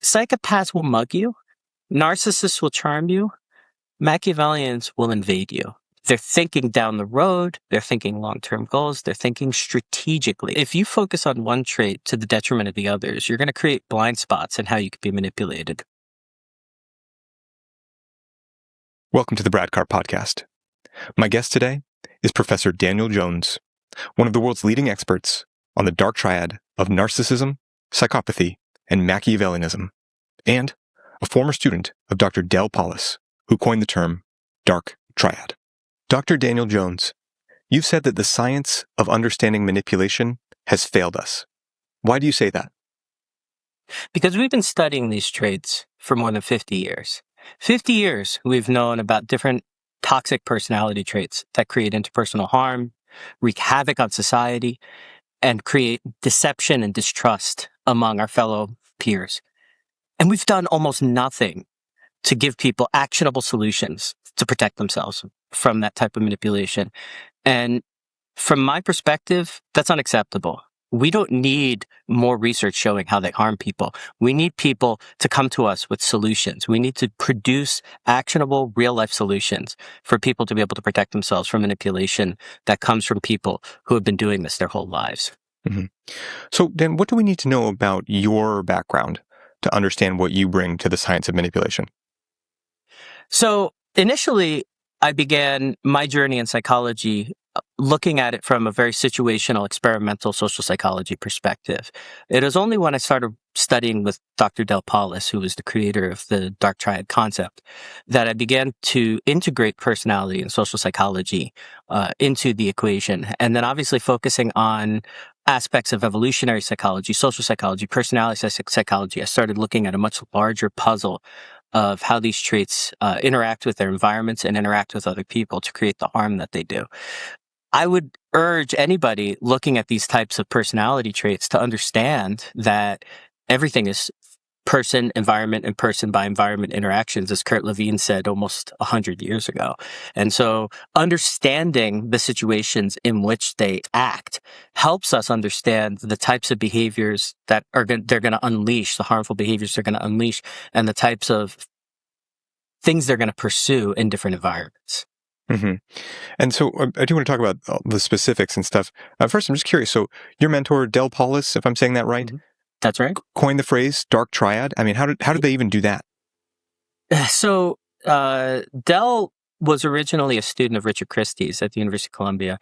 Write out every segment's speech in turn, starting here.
Psychopaths will mug you. Narcissists will charm you. Machiavellians will invade you. They're thinking down the road. They're thinking long-term goals. They're thinking strategically. If you focus on one trait to the detriment of the others, you're going to create blind spots in how you can be manipulated. Welcome to the Brad Carr Podcast. My guest today is Professor Daniel Jones, one of the world's leading experts on the dark triad of narcissism, psychopathy, and Machiavellianism, and a former student of Dr. Del Paulis, who coined the term dark triad. Dr. Daniel Jones, you've said that the science of understanding manipulation has failed us. Why do you say that? Because we've been studying these traits for more than 50 years. 50 years we've known about different toxic personality traits that create interpersonal harm, wreak havoc on society, and create deception and distrust among our fellow peers. And we've done almost nothing to give people actionable solutions to protect themselves from that type of manipulation. And from my perspective, that's unacceptable. We don't need more research showing how they harm people. We need people to come to us with solutions. We need to produce actionable, real-life solutions for people to be able to protect themselves from manipulation that comes from people who have been doing this their whole lives. Mm-hmm. So, Dan, what do we need to know about your background to understand what you bring to the science of manipulation? So, initially, I began my journey in psychology looking at it from a very situational, experimental social psychology perspective. It was only when I started studying with Dr. Del Paulis, who was the creator of the dark triad concept, that I began to integrate personality and social psychology into the equation. And then obviously focusing on aspects of evolutionary psychology, social psychology, personality psychology, I started looking at a much larger puzzle of how these traits interact with their environments and interact with other people to create the harm that they do. I would urge anybody looking at these types of personality traits to understand that everything is person, environment, and person by environment interactions, as Kurt Lewin said almost 100 years ago. And so understanding the situations in which they act helps us understand the types of behaviors that they're going to unleash, the harmful behaviors they're going to unleash, and the types of things they're going to pursue in different environments. Mm-hmm. And so I do want to talk about the specifics and stuff. First, I'm just curious. So your mentor, Del Paulis, if I'm saying that right? Mm-hmm. That's right. Coined the phrase dark triad. I mean, how did they even do that? So Del was originally a student of Richard Christie's at the University of Columbia.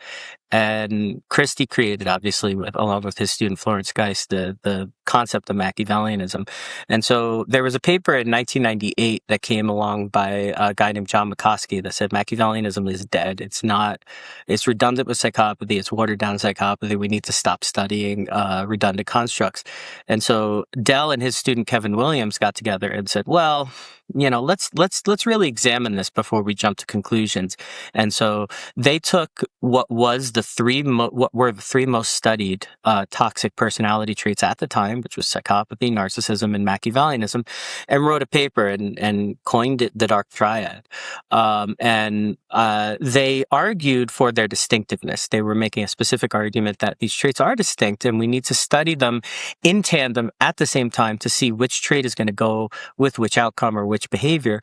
And Christie created, obviously, along with his student Florence Geist, the concept of Machiavellianism. And so there was a paper in 1998 that came along by a guy named John McCoskey that said Machiavellianism is dead. It's redundant with psychopathy. It's watered down psychopathy. We need to stop studying redundant constructs. And so Del and his student Kevin Williams got together and said, well, let's really examine this before we jump to conclusions. And so they took what were the three most studied toxic personality traits at the time, which was psychopathy, narcissism, and Machiavellianism, and wrote a paper and coined it the dark triad. And they argued for their distinctiveness. They were making a specific argument that these traits are distinct, and we need to study them in tandem at the same time to see which trait is going to go with which outcome or which behavior,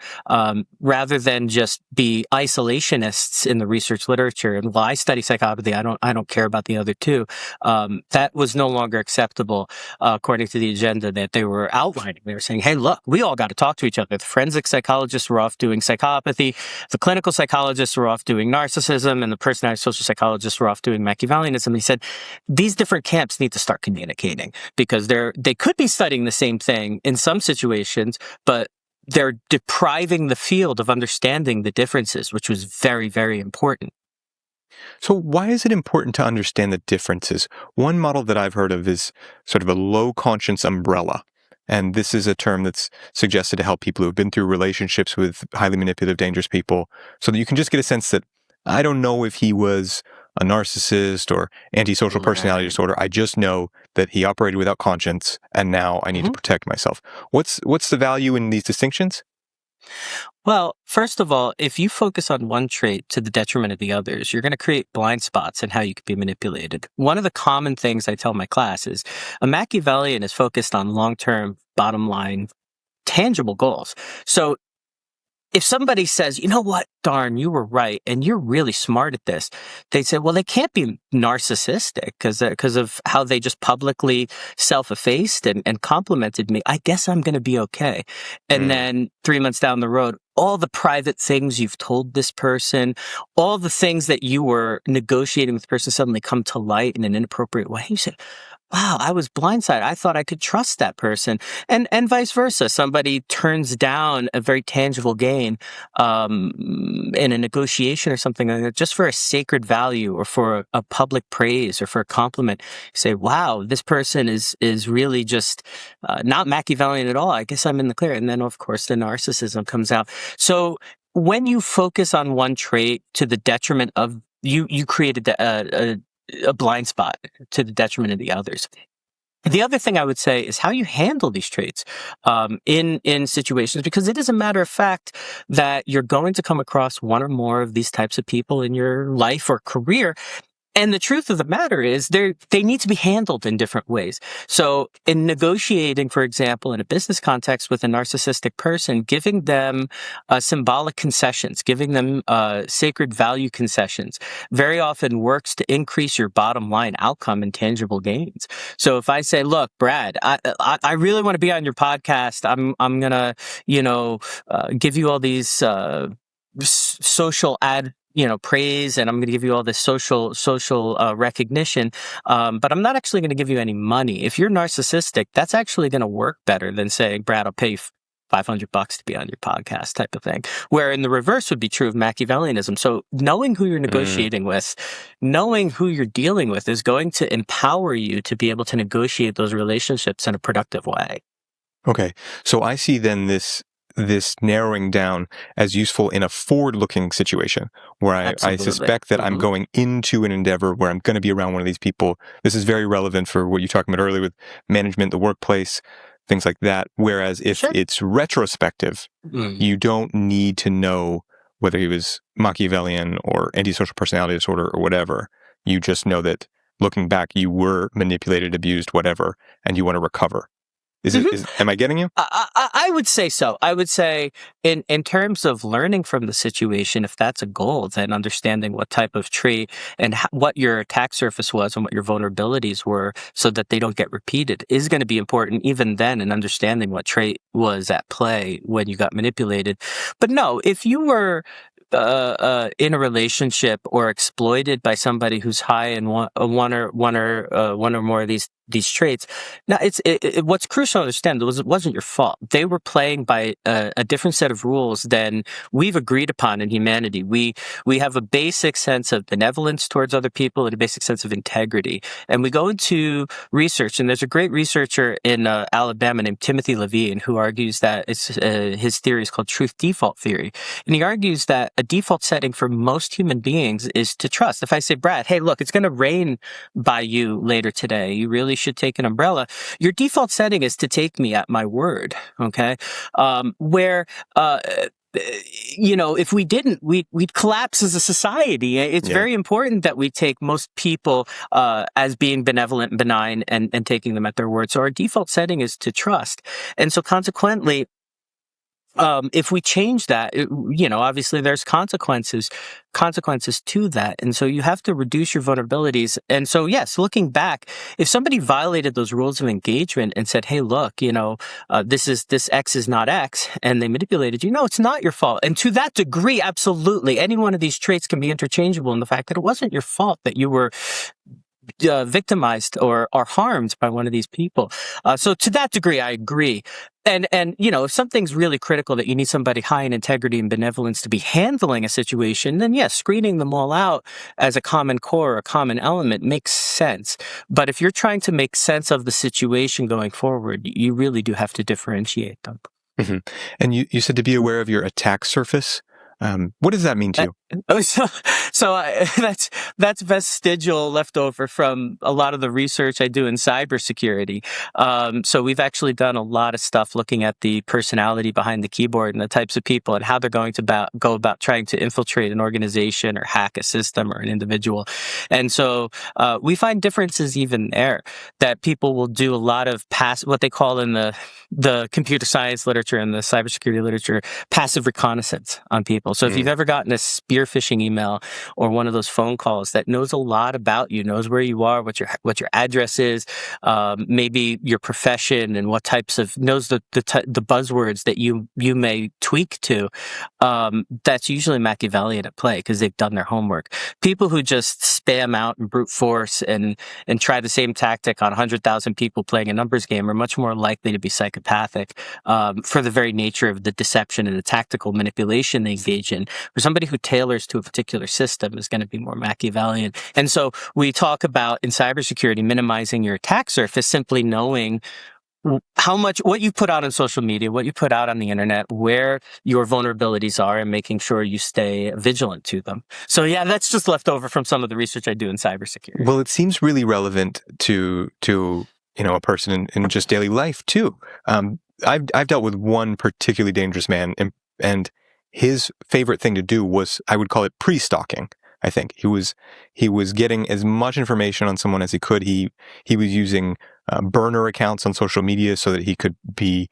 rather than just be isolationists in the research literature. And while I study psychopathy, I don't care about the other two. That was no longer acceptable according to the agenda that they were outlining. They were saying, hey, look, we all got to talk to each other. The forensic psychologists were off doing psychopathy, the clinical psychologists were off doing narcissism, and the personality social psychologists were off doing Machiavellianism. He said, these different camps need to start communicating because they could be studying the same thing in some situations, but they're depriving the field of understanding the differences, which was very, very important. So why is it important to understand the differences? One model that I've heard of is sort of a low conscience umbrella. And this is a term that's suggested to help people who have been through relationships with highly manipulative, dangerous people, so that you can just get a sense that I don't know if he was a narcissist or antisocial personality disorder. I just know that he operated without conscience, and now I need to protect myself. What's the value in these distinctions? Well, first of all, if you focus on one trait to the detriment of the others, you're going to create blind spots in how you can be manipulated. One of the common things I tell my class is a Machiavellian is focused on long-term bottom line tangible goals. So if somebody says, you know what, darn, you were right, and you're really smart at this, they say, well, they can't be narcissistic because of how they just publicly self-effaced and complimented me. I guess I'm going to be okay. And then 3 months down the road, all the private things you've told this person, all the things that you were negotiating with the person suddenly come to light in an inappropriate way. You say, wow, I was blindsided. I thought I could trust that person. And vice versa. Somebody turns down a very tangible gain in a negotiation or something like that, just for a sacred value or for a public praise or for a compliment. You say, wow, this person is really just not Machiavellian at all. I guess I'm in the clear. And then, of course, the narcissism comes out. So when you focus on one trait to the detriment of you created a blind spot to the detriment of the others. The other thing I would say is how you handle these traits in situations, because it is a matter of fact that you're going to come across one or more of these types of people in your life or career. And the truth of the matter is they need to be handled in different ways. So in negotiating, for example, in a business context with a narcissistic person, giving them symbolic concessions, giving them sacred value concessions very often works to increase your bottom line outcome and tangible gains. So if I say, look, Brad, I really want to be on your podcast. I'm going to, give you all these social praise, and I'm going to give you all this social recognition, but I'm not actually going to give you any money. If you're narcissistic, that's actually going to work better than saying, Brad, I'll pay you $500 to be on your podcast type of thing, where in the reverse would be true of Machiavellianism. So knowing who you're negotiating with, knowing who you're dealing with is going to empower you to be able to negotiate those relationships in a productive way. Okay. So I see then this narrowing down as useful in a forward-looking situation where I suspect that I'm going into an endeavor where I'm going to be around one of these people. This is very relevant for what you're talking about earlier with management, the workplace, things like that. Whereas if it's retrospective, you don't need to know whether he was Machiavellian or antisocial personality disorder or whatever. You just know that looking back, you were manipulated, abused, whatever, and you want to recover. Am I getting you? I would say so. I would say in terms of learning from the situation, if that's a goal, then understanding what type of trait and what your attack surface was and what your vulnerabilities were so that they don't get repeated is going to be important even then in understanding what trait was at play when you got manipulated. But no, if you were in a relationship or exploited by somebody who's high in one or more of these traits. Now, what's crucial to understand it wasn't your fault. They were playing by a different set of rules than we've agreed upon in humanity. We have a basic sense of benevolence towards other people and a basic sense of integrity. And we go into research, and there's a great researcher in Alabama named Timothy Levine who argues that his theory is called truth default theory. And he argues that a default setting for most human beings is to trust. If I say, Brad, hey, look, it's going to rain by you later today. You really should take an umbrella. Your default setting is to take me at my word. Okay. If we didn't, we'd collapse as a society. It's very important that we take most people as being benevolent and benign and taking them at their word. So our default setting is to trust. And so consequently, if we change that, obviously there's consequences to that. And so you have to reduce your vulnerabilities. And so, yes, looking back, if somebody violated those rules of engagement and said, hey, look, this X is not X, and they manipulated you, no, it's not your fault. And to that degree, absolutely, any one of these traits can be interchangeable in the fact that it wasn't your fault that you were victimized or harmed by one of these people. So to that degree, I agree. And if something's really critical that you need somebody high in integrity and benevolence to be handling a situation, then yes, screening them all out as a common core, a common element makes sense. But if you're trying to make sense of the situation going forward, you really do have to differentiate them. Mm-hmm. And you said to be aware of your attack surface. What does that mean to you? So that's vestigial leftover from a lot of the research I do in cybersecurity. So we've actually done a lot of stuff looking at the personality behind the keyboard and the types of people and how they're going to go about trying to infiltrate an organization or hack a system or an individual. And so we find differences even there, that people will do a lot of what they call in the computer science literature and the cybersecurity literature, passive reconnaissance on people. So if you've ever gotten a spear phishing email or one of those phone calls that knows a lot about you, knows where you are, what your address is, maybe your profession and what types of, knows the buzzwords that you may tweak to, that's usually Machiavellian at play because they've done their homework. People who just spam out and brute force and try the same tactic on 100,000 people playing a numbers game are much more likely to be psychopathic, for the very nature of the deception and the tactical manipulation they engage in. For somebody who tailors to a particular system is going to be more Machiavellian. And so we talk about in cybersecurity minimizing your attack surface, simply knowing what you put out on social media, what you put out on the internet, where your vulnerabilities are, and making sure you stay vigilant to them. So yeah, that's just left over from some of the research I do in cybersecurity. Well, it seems really relevant to a person in just daily life too. I've dealt with one particularly dangerous man, and his favorite thing to do was, I would call it pre-stalking. I think he was getting as much information on someone as he could. He was using burner accounts on social media so that he could be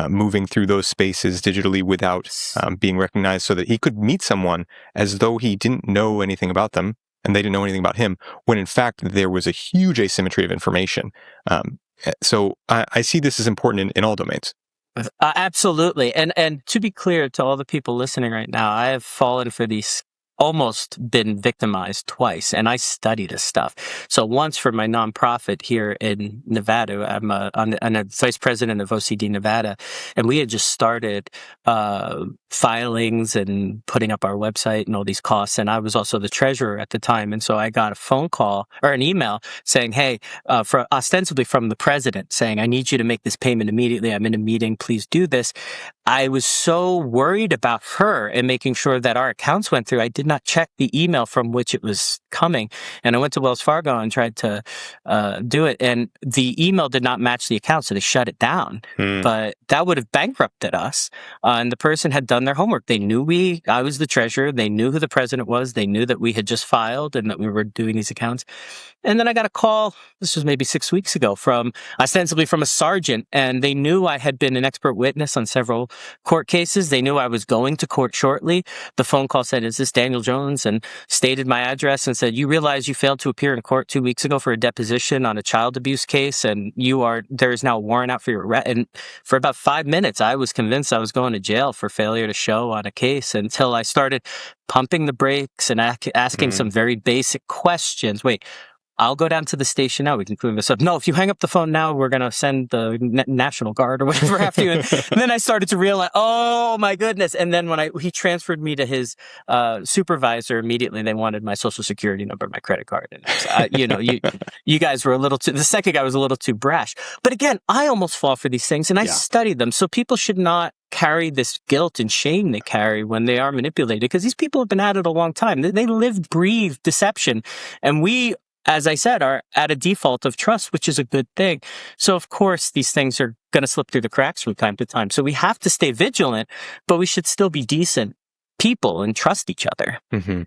moving through those spaces digitally without being recognized, so that he could meet someone as though he didn't know anything about them and they didn't know anything about him, when in fact there was a huge asymmetry of information. So I see this as important in all domains. Absolutely. And to be clear to all the people listening right now, I have fallen for these, almost been victimized twice, and I study this stuff. So once for my nonprofit here in Nevada, I'm a vice president of OCD Nevada, and we had just started filings and putting up our website and all these costs, and I was also the treasurer at the time, and so I got a phone call or an email saying, hey, ostensibly from the president, saying, I need you to make this payment immediately. I'm in a meeting. Please do this. I was so worried about her and making sure that our accounts went through. I did not check the email from which it was coming. And I went to Wells Fargo and tried to do it. And the email did not match the account, so they shut it down. But that would have bankrupted us. And the person had done their homework. They knew I was the treasurer. They knew who the president was. They knew that we had just filed and that we were doing these accounts. And then I got a call, this was maybe 6 weeks ago, ostensibly from a sergeant, and they knew I had been an expert witness on several court cases. They knew I was going to court shortly. The phone call said, is this Daniel Jones? And stated my address and said, you realize you failed to appear in court 2 weeks ago for a deposition on a child abuse case, and there is now a warrant out for your arrest. And for about 5 minutes, I was convinced I was going to jail for failure to show on a case, until I started pumping the brakes and asking some very basic questions. Wait, I'll go down to the station now. We can clean this up. No, if you hang up the phone now, we're going to send the National Guard or whatever after you. And then I started to realize, oh my goodness. And then when he transferred me to his supervisor, immediately they wanted my social security number, my credit card. And you guys were the second guy was a little too brash. But again, I almost fall for these things, and I studied them. So people should not carry this guilt and shame they carry when they are manipulated, because these people have been at it a long time. They live, breathe deception. And we, as I said, are at a default of trust, which is a good thing. So, of course, these things are going to slip through the cracks from time to time. So we have to stay vigilant, but we should still be decent people and trust each other. Mm-hmm.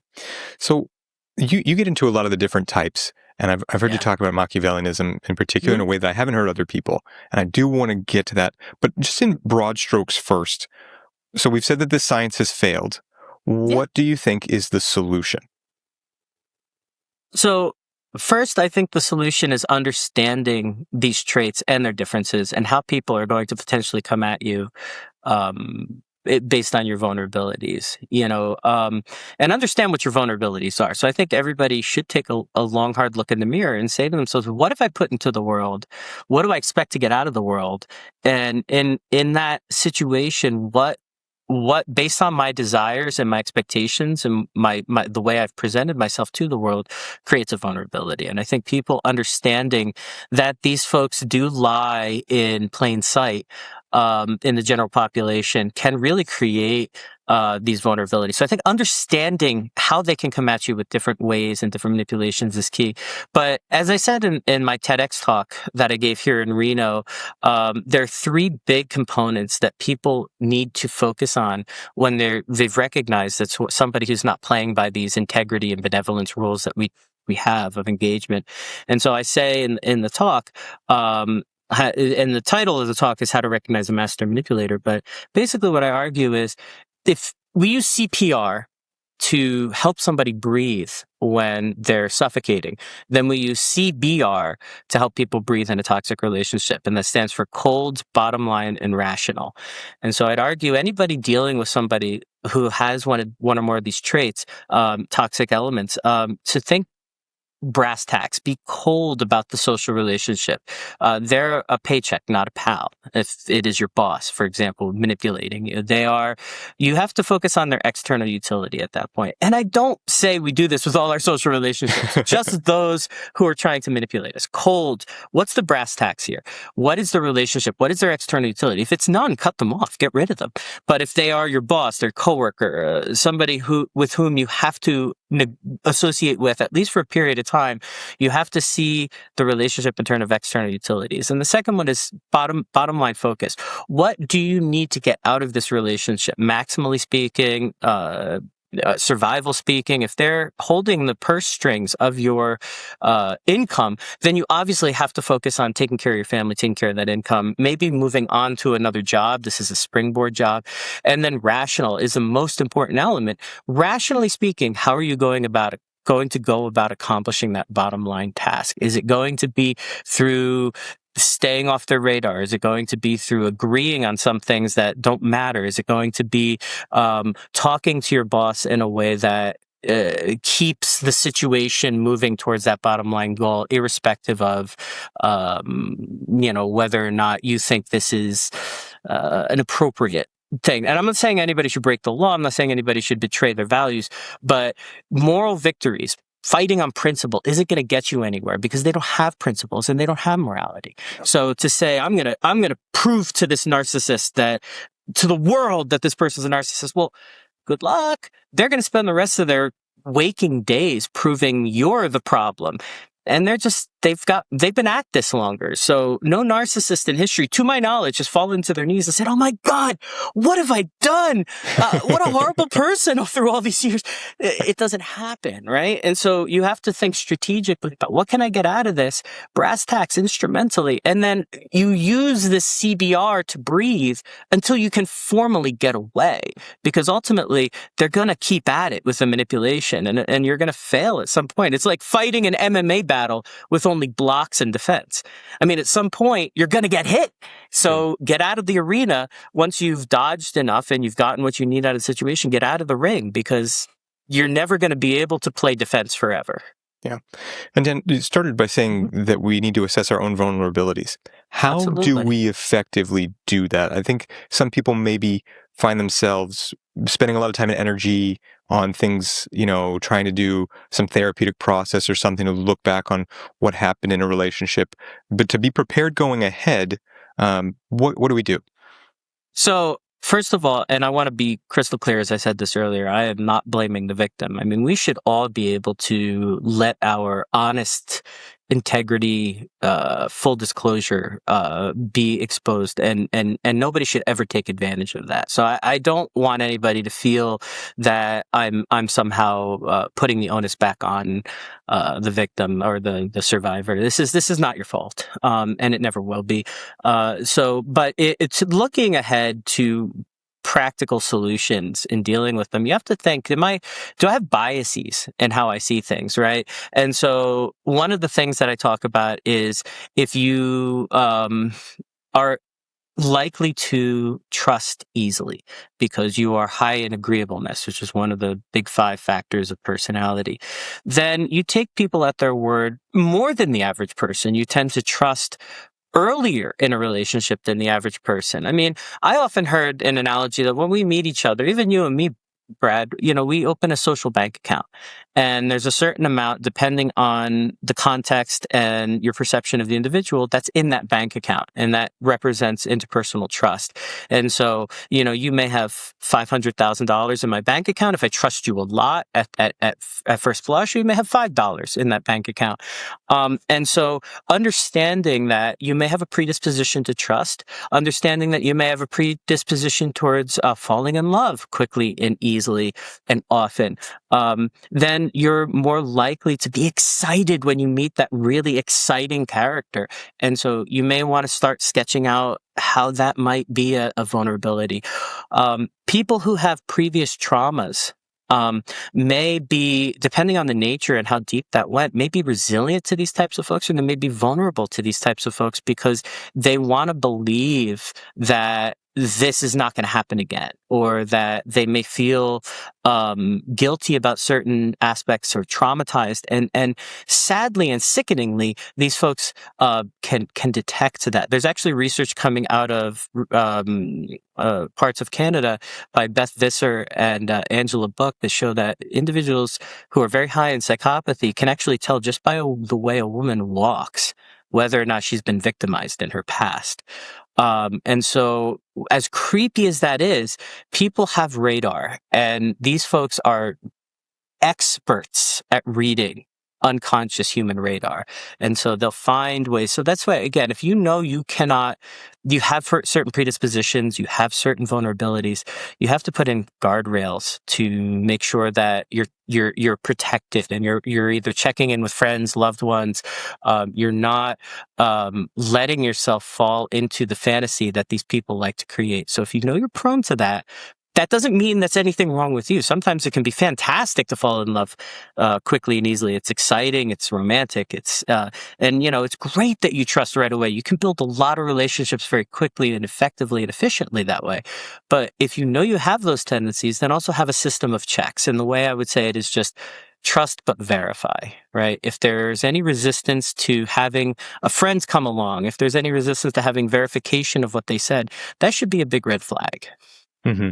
So you get into a lot of the different types, and I've heard you talk about Machiavellianism in particular in a way that I haven't heard other people, and I do want to get to that. But just in broad strokes first. So we've said that this science has failed. What do you think is the solution? So first, I think the solution is understanding these traits and their differences, and how people are going to potentially come at you based on your vulnerabilities, and understand what your vulnerabilities are. So I think everybody should take a long, hard look in the mirror and say to themselves, what have I put into the world? What do I expect to get out of the world? And in that situation, what based on my desires and my expectations and the way I've presented myself to the world creates a vulnerability. And I think people understanding that these folks do lie in plain sight in the general population can really create these vulnerabilities. So I think understanding how they can come at you with different ways and different manipulations is key. But as I said in my TEDx talk that I gave here in Reno, there are three big components that people need to focus on when they've recognized that somebody who's not playing by these integrity and benevolence rules that we have of engagement. And so I say in the talk, and the title of the talk is How to Recognize a Master Manipulator. But basically what I argue is if we use CPR to help somebody breathe when they're suffocating, then we use CBR to help people breathe in a toxic relationship. And that stands for cold, bottom line, and rational. And so I'd argue anybody dealing with somebody who has one or more of these traits, toxic elements, to think brass tacks, be cold about the social relationship. They're a paycheck, not a pal. If it is your boss, for example, manipulating you, you have to focus on their external utility at that point. And I don't say we do this with all our social relationships, just those who are trying to manipulate us. Cold, what's the brass tacks here? What is the relationship? What is their external utility? If it's none, cut them off, get rid of them. But if they are your boss, their coworker, somebody with whom you have to associate with, at least for a period of time, you have to see the relationship in terms of external utilities. And the second one is bottom line focus. What do you need to get out of this relationship? Maximally speaking, survival speaking, if they're holding the purse strings of your income, then you obviously have to focus on taking care of your family, taking care of that income, maybe moving on to another job. This is a springboard job. And then rational is the most important element. Rationally speaking, how are you going to go about accomplishing that bottom line task? Is it going to be through staying off their radar? Is it going to be through agreeing on some things that don't matter? Is it going to be talking to your boss in a way that keeps the situation moving towards that bottom line goal, irrespective of whether or not you think this is an appropriate thing? And I'm not saying anybody should break the law. I'm not saying anybody should betray their values, but moral victories, fighting on principle, isn't going to get you anywhere because they don't have principles and they don't have morality. So to say, I'm going to prove to this narcissist to the world that this person's a narcissist, well, good luck. They're going to spend the rest of their waking days proving you're the problem. And they've been at this longer. So no narcissist in history, to my knowledge, has fallen to their knees and said, "Oh my God, what have I done? What a horrible person through all these years." It doesn't happen, right? And so you have to think strategically about what can I get out of this, brass tacks, instrumentally. And then you use this CBR to breathe until you can formally get away, because ultimately they're going to keep at it with the manipulation, and you're going to fail at some point. It's like fighting an MMA battle with only blocks and defense. I mean, at some point, you're going to get hit. So get out of the arena. Once you've dodged enough and you've gotten what you need out of the situation, get out of the ring, because you're never going to be able to play defense forever. Yeah. And then you started by saying that we need to assess our own vulnerabilities. How do Absolutely. we effectively do that? I think some people maybe find themselves spending a lot of time and energy on things, trying to do some therapeutic process or something to look back on what happened in a relationship. But to be prepared going ahead, what do we do? So, first of all, and I want to be crystal clear, as I said this earlier, I am not blaming the victim. I mean, we should all be able to let our honest integrity, full disclosure, be exposed, and nobody should ever take advantage of that. So I don't want anybody to feel that I'm somehow putting the onus back on the victim or the survivor. This is not your fault, and it never will be. But it's looking ahead to practical solutions in dealing with them. You have to think, do I have biases in how I see things, right? And so one of the things that I talk about is if you are likely to trust easily because you are high in agreeableness, which is one of the big 5 factors of personality, then you take people at their word more than the average person. You tend to trust earlier in a relationship than the average person. I mean, I often heard an analogy that when we meet each other, even you and me, Brad, we open a social bank account, and there's a certain amount, depending on the context and your perception of the individual, that's in that bank account, and that represents interpersonal trust. And so, you may have $500,000 in my bank account. If I trust you a lot at first blush, you may have $5 in that bank account. And so, understanding that you may have a predisposition to trust, understanding that you may have a predisposition towards falling in love quickly and easily and often, then you're more likely to be excited when you meet that really exciting character. And so you may want to start sketching out how that might be a vulnerability. People who have previous traumas may be, depending on the nature and how deep that went, may be resilient to these types of folks, and they may be vulnerable to these types of folks because they want to believe that this is not going to happen again, or that they may feel guilty about certain aspects or traumatized. And sadly and sickeningly, these folks can detect that. There's actually research coming out of parts of Canada by Beth Visser and Angela Book that show that individuals who are very high in psychopathy can actually tell just by the way a woman walks whether or not she's been victimized in her past. And so, as creepy as that is, people have radar, and these folks are experts at reading unconscious human radar. And so they'll find ways. So that's why, again, if you have certain predispositions, you have certain vulnerabilities, you have to put in guardrails to make sure that you're protected, and you're either checking in with friends, loved ones. You're not letting yourself fall into the fantasy that these people like to create. So if you know you're prone to that, that doesn't mean that's anything wrong with you. Sometimes it can be fantastic to fall in love quickly and easily. It's exciting. It's romantic. It's great that you trust right away. You can build a lot of relationships very quickly and effectively and efficiently that way. But if you know you have those tendencies, then also have a system of checks. And the way I would say it is just trust but verify, right? If there's any resistance to having a friend come along, if there's any resistance to having verification of what they said, that should be a big red flag. Mm-hmm.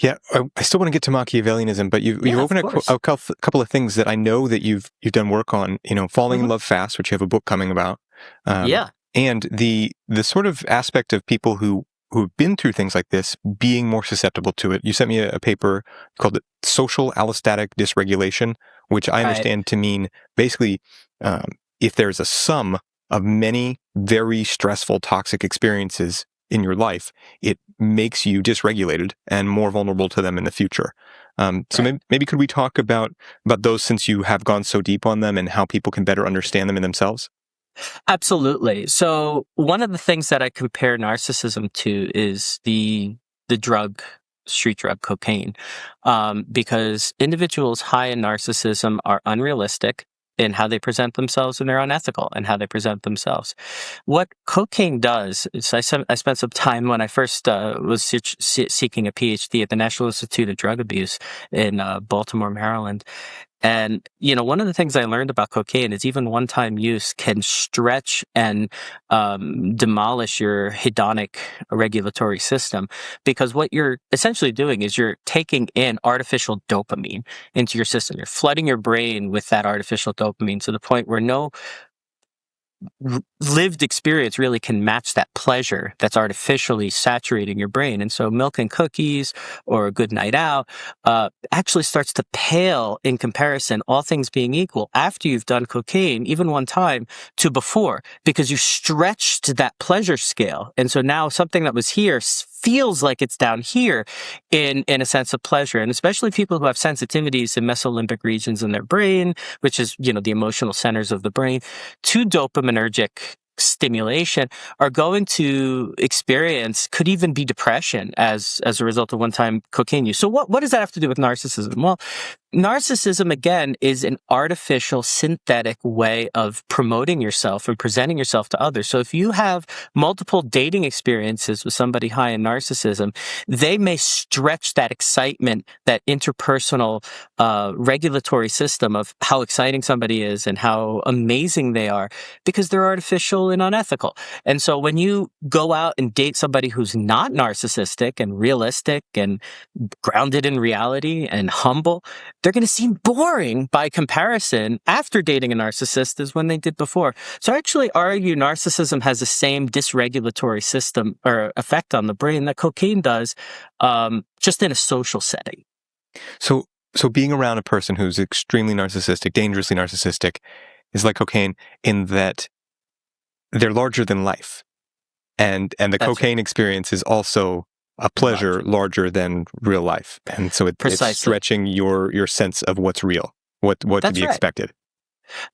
Yeah, I still want to get to Machiavellianism, but you open a couple of things that I know that you've done work on. Falling in love fast, which you have a book coming about. And the sort of aspect of people who've been through things like this being more susceptible to it. You sent me a paper called Social Allostatic Dysregulation, which I understand to mean basically if there's a sum of many very stressful, toxic experiences in your life, it makes you dysregulated and more vulnerable to them in the future. So maybe could we talk about those, since you have gone so deep on them, and how people can better understand them in themselves? Absolutely. So one of the things that I compare narcissism to is the street drug cocaine, because individuals high in narcissism are unrealistic in how they present themselves, and they're unethical in how they present themselves. What cocaine does is, I spent some time when I first was seeking a PhD at the National Institute of Drug Abuse in Baltimore, Maryland. And, one of the things I learned about cocaine is even one-time use can stretch and demolish your hedonic regulatory system, because what you're essentially doing is you're taking in artificial dopamine into your system. You're flooding your brain with that artificial dopamine to the point where no lived experience really can match that pleasure that's artificially saturating your brain. And so milk and cookies or a good night out actually starts to pale in comparison, all things being equal, after you've done cocaine, even one time, to before, because you stretched that pleasure scale. And so now something that was here feels like it's down here in a sense of pleasure. And especially people who have sensitivities in mesolimbic regions in their brain, which is, the emotional centers of the brain, to dopaminergic stimulation, are going to experience, could even be depression as a result of one-time cocaine use. So what does that have to do with narcissism? Well, narcissism, again, is an artificial, synthetic way of promoting yourself and presenting yourself to others. So if you have multiple dating experiences with somebody high in narcissism, they may stretch that excitement, that interpersonal regulatory system of how exciting somebody is and how amazing they are, because they're artificial and unethical. And so when you go out and date somebody who's not narcissistic and realistic and grounded in reality and humble, they're going to seem boring by comparison after dating a narcissist as when they did before. So I actually argue narcissism has the same dysregulatory system or effect on the brain that cocaine does, just in a social setting. So being around a person who's extremely narcissistic, dangerously narcissistic, is like cocaine in that they're larger than life. And the That's cocaine experience is also a pleasure larger than real life. And so it's stretching your sense of what's real, what to be expected.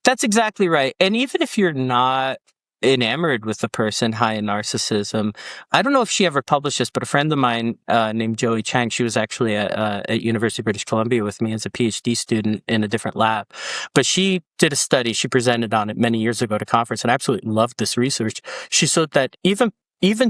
That's exactly right. And even if you're not enamored with the person high in narcissism, I don't know if she ever published this, but a friend of mine named Joey Chang, she was actually at University of British Columbia with me as a PhD student in a different lab. But she did a study, she presented on it many years ago at a conference, and I absolutely loved this research. She showed that even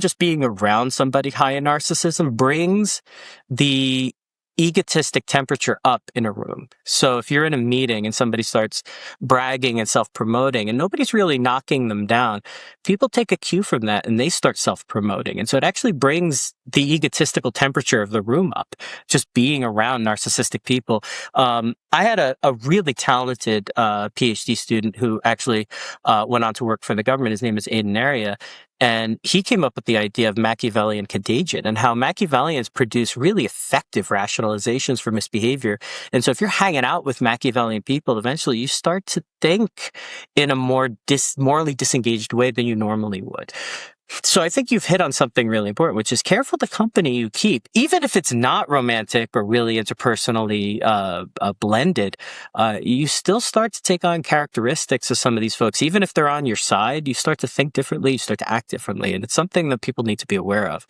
just being around somebody high in narcissism brings the egotistic temperature up in a room. So if you're in a meeting and somebody starts bragging and self-promoting and nobody's really knocking them down, people take a cue from that and they start self-promoting. And so it actually brings the egotistical temperature of the room up, just being around narcissistic people. I had a really talented PhD student who actually went on to work for the government. His name is Aidan Area. And he came up with the idea of Machiavellian contagion and how Machiavellians produce really effective rationalizations for misbehavior. And so if you're hanging out with Machiavellian people, eventually you start to think in a more morally disengaged way than you normally would. So I think you've hit on something really important, which is careful the company you keep, even if it's not romantic or really interpersonally blended. You still start to take on characteristics of some of these folks. Even if they're on your side, you start to think differently, you start to act differently, and it's something that people need to be aware of.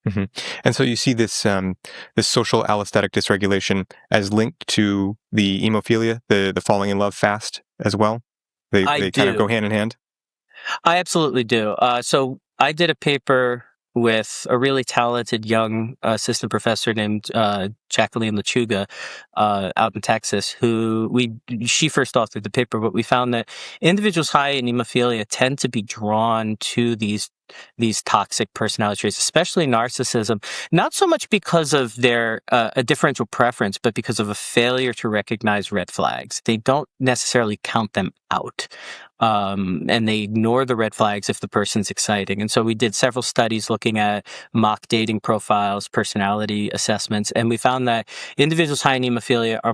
Mm-hmm. And so you see this this social allostatic dysregulation as linked to the hemophilia, the falling in love fast as well. They kind of go hand in hand. I absolutely do. So I did a paper with a really talented young assistant professor named Jacqueline Lechuga out in Texas, she first authored the paper, but we found that individuals high in hemophilia tend to be drawn to these toxic personality traits, especially narcissism, not so much because of their a differential preference, but because of a failure to recognize red flags. They don't necessarily count them out. And they ignore the red flags if the person's exciting. And so we did several studies looking at mock dating profiles, personality assessments, and we found that individuals high in hemophilia are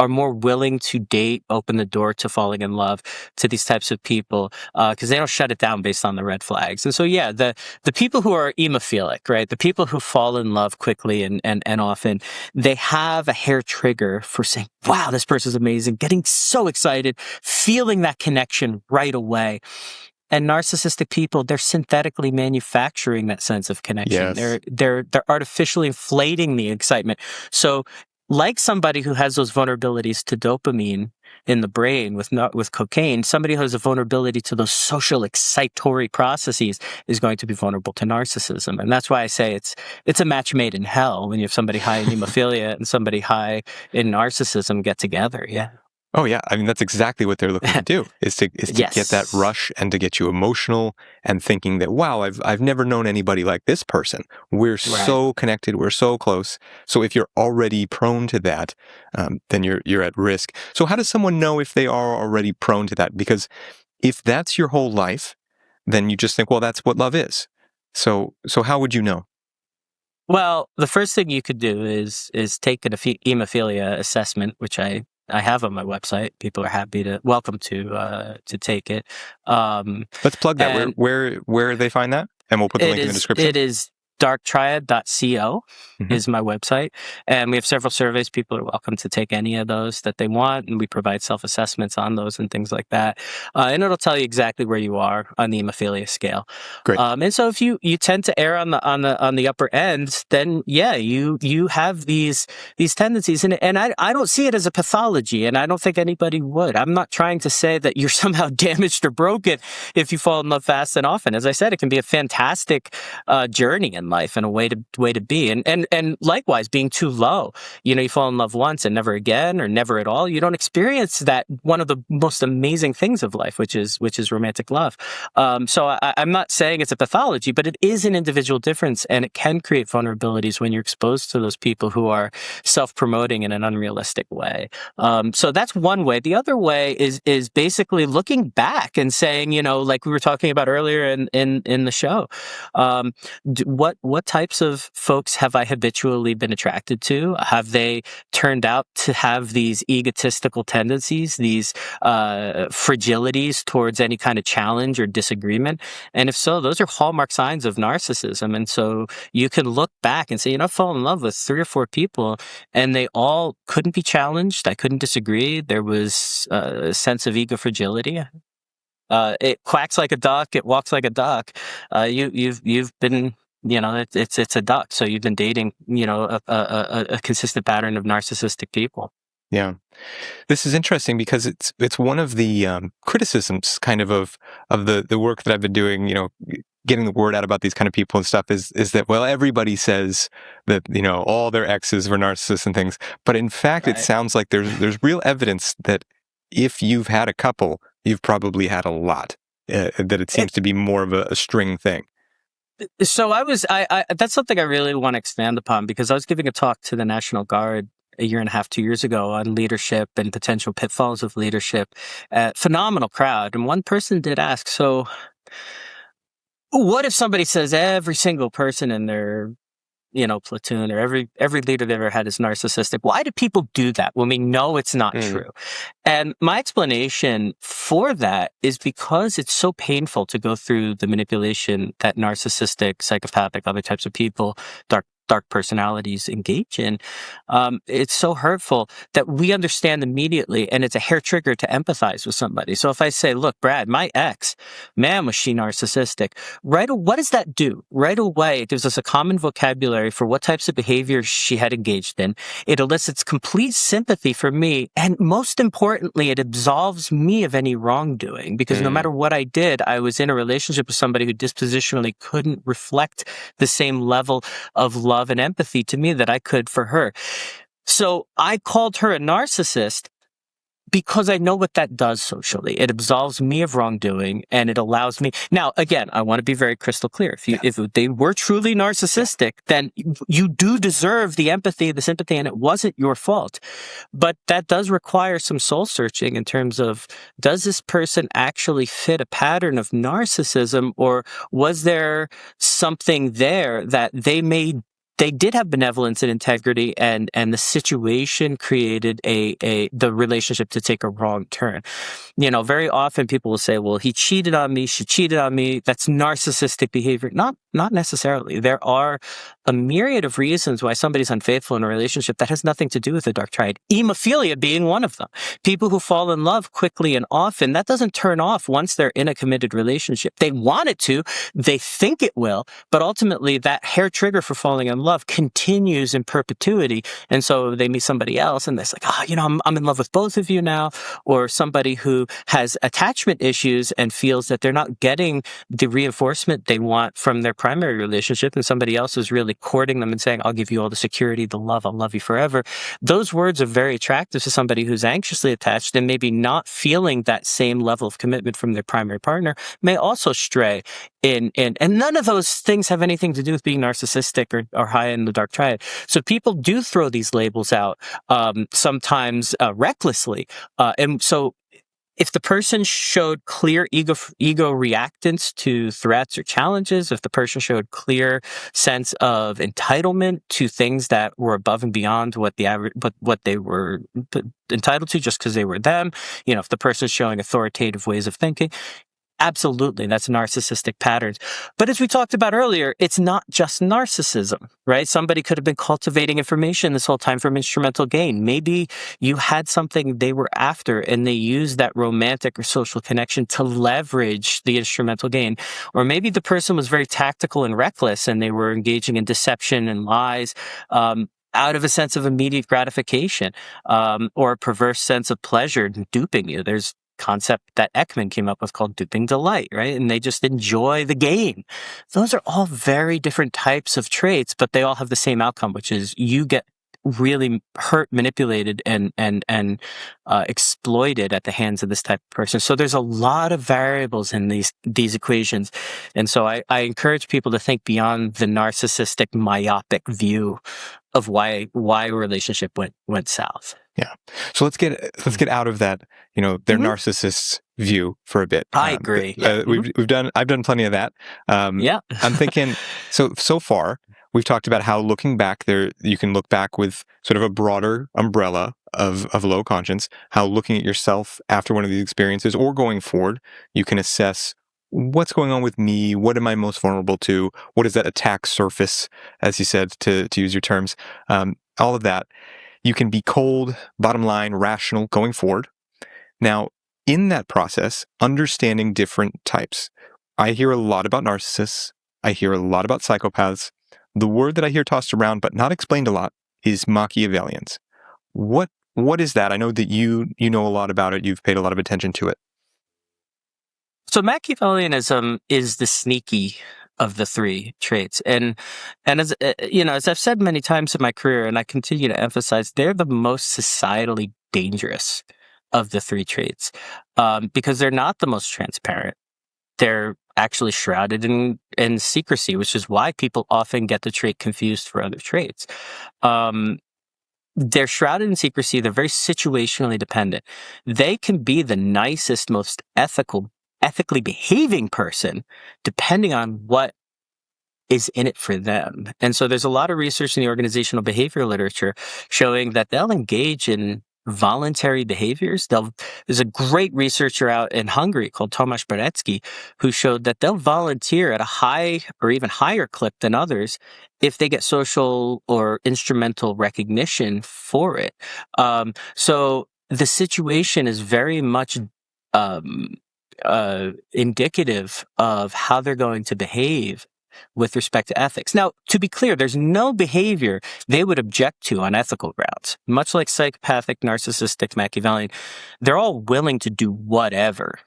more willing to date, open the door to falling in love to these types of people, because they don't shut it down based on the red flags. And so, yeah, the people who are hemophilic, right, the people who fall in love quickly and often, they have a hair trigger for saying, wow, this person's amazing, getting so excited, feeling that connection right away. And narcissistic people, they're synthetically manufacturing that sense of connection. Yes. They're artificially inflating the excitement. So, like somebody who has those vulnerabilities to dopamine in the brain with cocaine, somebody who has a vulnerability to those social excitatory processes is going to be vulnerable to narcissism. And that's why I say it's a match made in hell when you have somebody high in hemophilia and somebody high in narcissism get together. Yeah. Oh yeah, I mean that's exactly what they're looking to do is to Yes. get that rush and to get you emotional and thinking that wow, I've never known anybody like this person. We're so connected, we're so close. So if you're already prone to that, then you're at risk. So how does someone know if they are already prone to that? Because if that's your whole life, then you just think, well, that's what love is. So how would you know? Well, the first thing you could do is take an hemophilia assessment, which I have on my website. People are welcome to take it. Let's plug that. Where they find that? And we'll put the link in the description. It is darktriad.co Mhm. is my website. And we have several surveys. People are welcome to take any of those that they want. And we provide self-assessments on those and things like that. And it'll tell you exactly where you are on the hemophilia scale. Great. And so if you tend to err on the upper end, then yeah, you have these tendencies. And I don't see it as a pathology, and I don't think anybody would. I'm not trying to say that you're somehow damaged or broken if you fall in love fast and often. As I said, it can be a fantastic journey in life and a way to be. And likewise, being too low. You fall in love once and never again, or never at all. You don't experience that one of the most amazing things of life, which is romantic love. So I'm not saying it's a pathology, but it is an individual difference, and it can create vulnerabilities when you're exposed to those people who are self-promoting in an unrealistic way. So that's one way. The other way is basically looking back and saying, like we were talking about earlier in the show, what types of folks have I habitually been attracted to? Have they turned out to have these egotistical tendencies, these fragilities towards any kind of challenge or disagreement? And if so, those are hallmark signs of narcissism. And so you can look back and say, I've fallen in love with 3 or 4 people, and they all couldn't be challenged. I couldn't disagree. There was a sense of ego fragility. It quacks like a duck. It walks like a duck. You've been, it's a duck. So you've been dating, a consistent pattern of narcissistic people. Yeah. This is interesting because it's one of the criticisms kind of the work that I've been doing, getting the word out about these kind of people and stuff is that, well, everybody says that, all their exes were narcissists and things. But in fact, Right. It sounds like there's real evidence that if you've had a couple, you've probably had a lot, that it seems to be more of a string thing. So I that's something I really want to expand upon, because I was giving a talk to the National Guard a year and a half, 2 years ago on leadership and potential pitfalls of leadership. Phenomenal crowd. And one person did ask, so what if somebody says every single person in their platoon or every leader they ever had is narcissistic? Why do people do that when we know it's not true? And my explanation for that is because it's so painful to go through the manipulation that narcissistic, psychopathic, other types of people, dark personalities engage in. It's so hurtful that we understand immediately, and it's a hair trigger to empathize with somebody. So if I say, look, Brad, my ex, man, was she narcissistic? What does that do? Right away, it gives us a common vocabulary for what types of behaviors she had engaged in. It elicits complete sympathy for me, and most importantly, it absolves me of any wrongdoing, because no matter what I did, I was in a relationship with somebody who dispositionally couldn't reflect the same level of love and empathy to me that I could for her. So I called her a narcissist because I know what that does socially. It absolves me of wrongdoing, and it allows me. Now, again, I want to be very crystal clear. If they were truly narcissistic, then you do deserve the empathy, the sympathy, and it wasn't your fault. But that does require some soul searching in terms of, does this person actually fit a pattern of narcissism, or was there something there that they did have benevolence and integrity, and the situation created the relationship to take a wrong turn. Very often people will say, well, he cheated on me, she cheated on me. That's narcissistic behavior. Not necessarily. There are a myriad of reasons why somebody's unfaithful in a relationship that has nothing to do with the dark triad. Hemophilia being one of them. People who fall in love quickly and often, that doesn't turn off once they're in a committed relationship. They want it to, they think it will, but ultimately that hair trigger for falling in love continues in perpetuity. And so they meet somebody else and they're like, I'm in love with both of you now. Or somebody who has attachment issues and feels that they're not getting the reinforcement they want from their primary relationship, and somebody else is really courting them and saying, I'll give you all the security, the love, I'll love you forever. Those words are very attractive to somebody who's anxiously attached and maybe not feeling that same level of commitment from their primary partner, may also stray in. And none of those things have anything to do with being narcissistic or high in the dark triad. So people do throw these labels out, sometimes recklessly. And so if the person showed clear ego reactance to threats or challenges, if the person showed clear sense of entitlement to things that were above and beyond what what they were entitled to just because they were them, if the person's showing authoritative ways of thinking, Absolutely. That's narcissistic patterns. But as we talked about earlier, it's not just narcissism, right? Somebody could have been cultivating information this whole time from instrumental gain. Maybe you had something they were after and they used that romantic or social connection to leverage the instrumental gain. Or maybe the person was very tactical and reckless and they were engaging in deception and lies. Out of a sense of immediate gratification, or a perverse sense of pleasure in duping you. There's concept that Ekman came up with called duping delight, right? And they just enjoy the game. Those are all very different types of traits, but they all have the same outcome, which is you get really hurt, manipulated, and exploited at the hands of this type of person. So there's a lot of variables in these equations, and so I encourage people to think beyond the narcissistic, myopic view of why a relationship went south. Yeah. So let's get out of that, their narcissists view for a bit. I agree. Yeah. I've done plenty of that. Yeah. I'm thinking, so far we've talked about how looking back you can look back with sort of a broader umbrella of low conscience, how looking at yourself after one of these experiences or going forward, you can assess what's going on with me, what am I most vulnerable to, what is that attack surface, as you said, to use your terms, all of that. You can be cold, bottom line, rational going forward. Now, in that process, understanding different types. I hear a lot about narcissists. I hear a lot about psychopaths. The word that I hear tossed around but not explained a lot is Machiavellians. What is that? I know that you know a lot about it. You've paid a lot of attention to it. So Machiavellianism is the sneaky of the three traits. And as as I've said many times in my career, and I continue to emphasize, they're the most societally dangerous of the three traits, because they're not the most transparent. They're actually shrouded in secrecy, which is why people often get the trait confused for other traits. They're shrouded in secrecy. They're very situationally dependent. They can be the nicest, most ethically behaving person, depending on what is in it for them. And so there's a lot of research in the organizational behavior literature showing that they'll engage in voluntary behaviors. There's a great researcher out in Hungary called Tomasz Berecki who showed that they'll volunteer at a high or even higher clip than others if they get social or instrumental recognition for it. So the situation is very much um, indicative of how they're going to behave with respect to ethics. Now, to be clear, there's no behavior they would object to on ethical grounds. Much like psychopathic, narcissistic, Machiavellian, they're all willing to do whatever.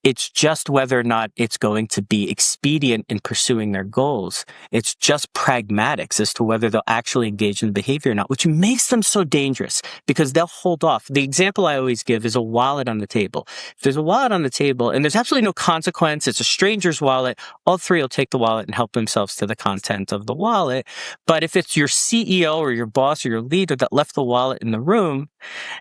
It's just whether or not it's going to be expedient in pursuing their goals. It's just pragmatics as to whether they'll actually engage in the behavior or not, which makes them so dangerous because they'll hold off. The example I always give is a wallet on the table. If there's a wallet on the table and there's absolutely no consequence, it's a stranger's wallet, all three will take the wallet and help themselves to the content of the wallet. But if it's your CEO or your boss or your leader that left the wallet in the room,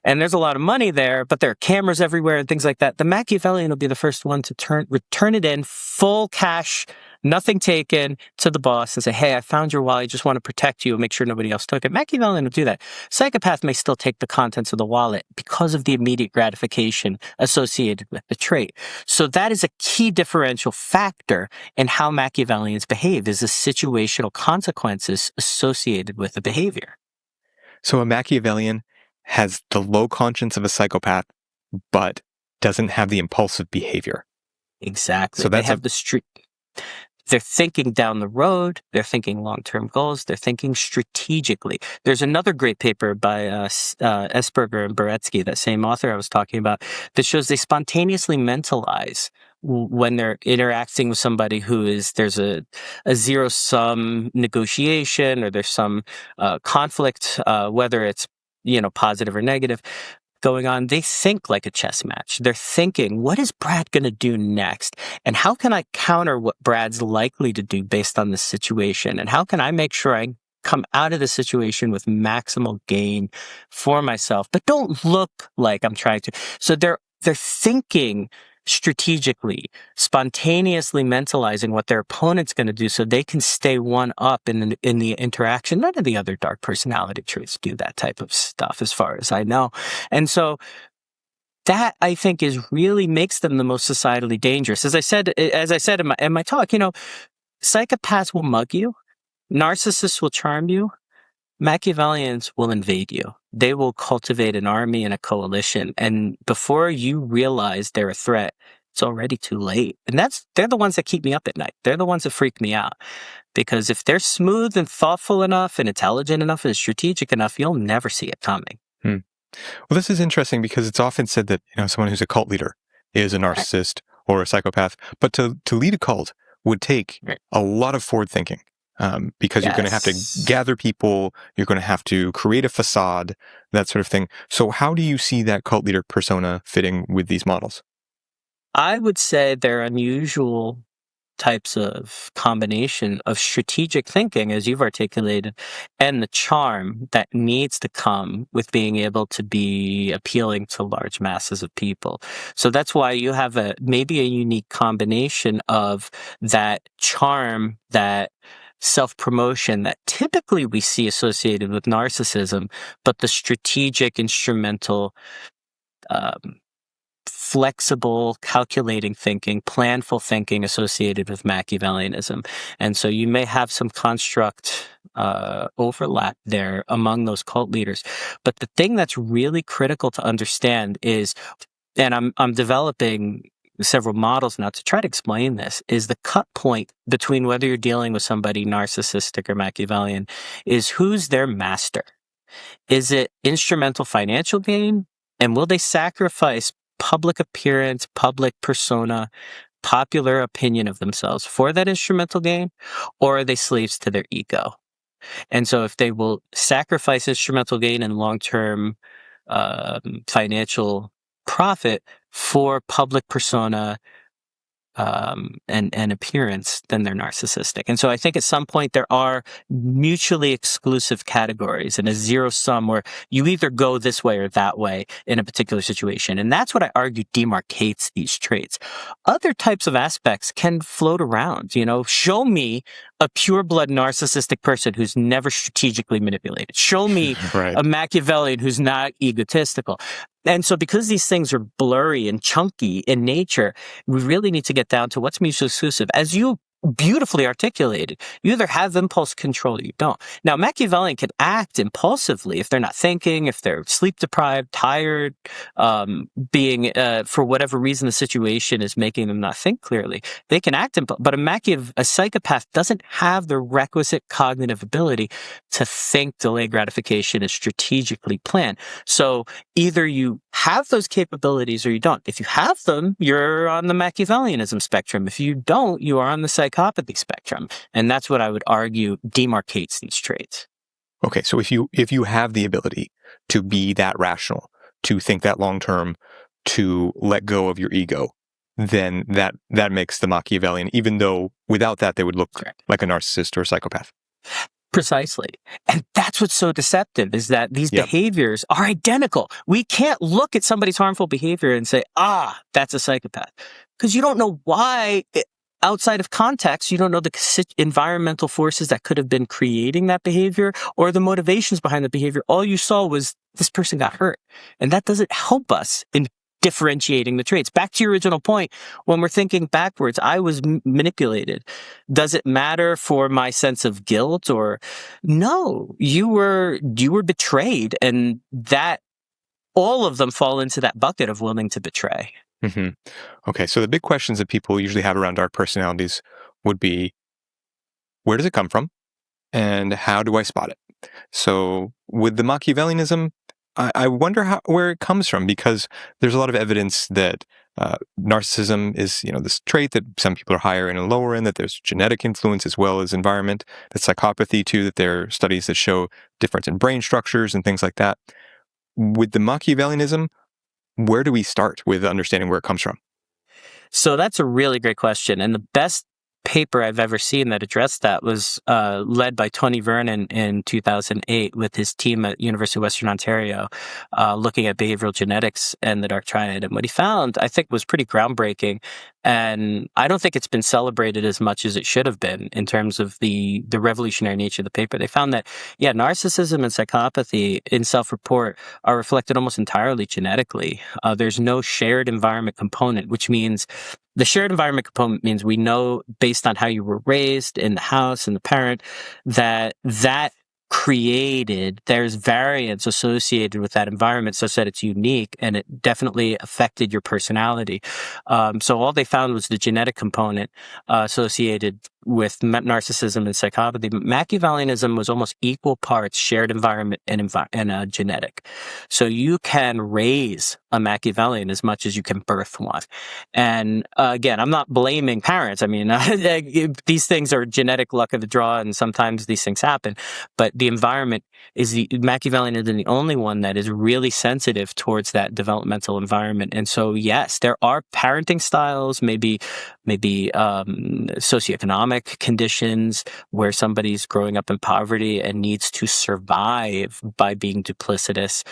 and there's a lot of money there, but there are cameras everywhere and things like that, the Machiavellian will be the first one to return it in full cash, nothing taken, to the boss and say, hey, I found your wallet. I just want to protect you and make sure nobody else took it. Machiavellian will do that. Psychopath may still take the contents of the wallet because of the immediate gratification associated with the trait. So that is a key differential factor in how Machiavellians behave, is the situational consequences associated with the behavior. So a Machiavellian has the low conscience of a psychopath, but doesn't have the impulsive behavior. Exactly. So they have they're thinking down the road. They're thinking long-term goals. They're thinking strategically. There's another great paper by Esberger and Berecki, that same author I was talking about, that shows they spontaneously mentalize when they're interacting with somebody there's a zero-sum negotiation or there's some conflict, whether it's positive or negative going on. They think like a chess match. They're thinking, what is Brad going to do next? And how can I counter what Brad's likely to do based on this situation? And how can I make sure I come out of the situation with maximal gain for myself, but don't look like I'm trying to. So they're thinking strategically, spontaneously mentalizing what their opponent's going to do so they can stay one up in the interaction. None of the other dark personality traits do that type of stuff as far as I know. And so that I think is really makes them the most societally dangerous. As I said in my talk, psychopaths will mug you, narcissists will charm you, Machiavellians will invade you. They will cultivate an army and a coalition, and before you realize they're a threat, it's already too late. And they're the ones that keep me up at night. They're the ones that freak me out. Because if they're smooth and thoughtful enough and intelligent enough and strategic enough, you'll never see it coming. Hmm. Well, this is interesting because it's often said that someone who's a cult leader is a narcissist or a psychopath, but to lead a cult would take Right. a lot of forward thinking, because you're going to have to gather people, you're going to have to create a facade, that sort of thing. So how do you see that cult leader persona fitting with these models? I would say they're unusual types of combination of strategic thinking, as you've articulated, and the charm that needs to come with being able to be appealing to large masses of people. So that's why you have maybe a unique combination of that charm, that self-promotion that typically we see associated with narcissism, but the strategic, instrumental, flexible, calculating thinking, planful thinking associated with Machiavellianism. And so you may have some construct overlap there among those cult leaders. But the thing that's really critical to understand is, and I'm developing several models now to try to explain this, is the cut point between whether you're dealing with somebody narcissistic or Machiavellian is who's their master. Is it instrumental financial gain? And will they sacrifice public appearance, public persona, popular opinion of themselves for that instrumental gain? Or are they slaves to their ego? And so if they will sacrifice instrumental gain and long-term financial profit for public persona, and appearance, then they're narcissistic. And so I think at some point there are mutually exclusive categories and a zero sum where you either go this way or that way in a particular situation. And that's what I argue demarcates these traits. Other types of aspects can float around, show me a pure blood narcissistic person who's never strategically manipulated. Show me Right. a Machiavellian who's not egotistical. And so because these things are blurry and chunky in nature, we really need to get down to what's mutually exclusive. As you beautifully articulated, you either have impulse control or you don't. Now, Machiavellian can act impulsively if they're not thinking, if they're sleep deprived, tired, being, for whatever reason, the situation is making them not think clearly. They can act, but a psychopath doesn't have the requisite cognitive ability to think, delay gratification, and strategically plan. So either you have those capabilities or you don't. If you have them, you're on the Machiavellianism spectrum. If you don't, you are on the psychopathy spectrum. And that's what I would argue demarcates these traits. Okay, so if you have the ability to be that rational, to think that long term, to let go of your ego, then that makes the Machiavellian, even though without that they would look Correct. like a narcissist or a psychopath. Precisely. And that's what's so deceptive, is that these behaviors are identical. We can't look at somebody's harmful behavior and say, that's a psychopath. Because you don't know why, outside of context, you don't know the environmental forces that could have been creating that behavior or the motivations behind the behavior. All you saw was this person got hurt. And that doesn't help us in differentiating the traits. Back to your original point, when we're thinking backwards, I was manipulated. Does it matter for my sense of guilt? Or no, you were betrayed, and that all of them fall into that bucket of willing to betray. Mm-hmm. Okay, so the big questions that people usually have around dark personalities would be, where does it come from? And how do I spot it? So with the Machiavellianism, I wonder where it comes from, because there's a lot of evidence that narcissism is, this trait that some people are higher in and lower in, that there's genetic influence as well as environment, that psychopathy too, that there are studies that show difference in brain structures and things like that. With the Machiavellianism, where do we start with understanding where it comes from? So that's a really great question. And the best paper I've ever seen that addressed that was led by Tony Vernon in 2008 with his team at University of Western Ontario, looking at behavioral genetics and the dark triad. And what he found, I think, was pretty groundbreaking. And I don't think it's been celebrated as much as it should have been in terms of the revolutionary nature of the paper. They found that, yeah, narcissism and psychopathy in self-report are reflected almost entirely genetically. There's no shared environment component, which means the shared environment component means we know based on how you were raised in the house and the parent that there's variance associated with that environment such that it's unique and it definitely affected your personality. So all they found was the genetic component associated with narcissism and psychopathy. But Machiavellianism was almost equal parts shared environment and genetic. So you can raise a Machiavellian as much as you can birth one. And again, I'm not blaming parents. I mean, these things are genetic luck of the draw, and sometimes these things happen. But the environment Machiavellian is the only one that is really sensitive towards that developmental environment. And so, yes, there are parenting styles, maybe socioeconomic conditions where somebody's growing up in poverty and needs to survive by being duplicitous,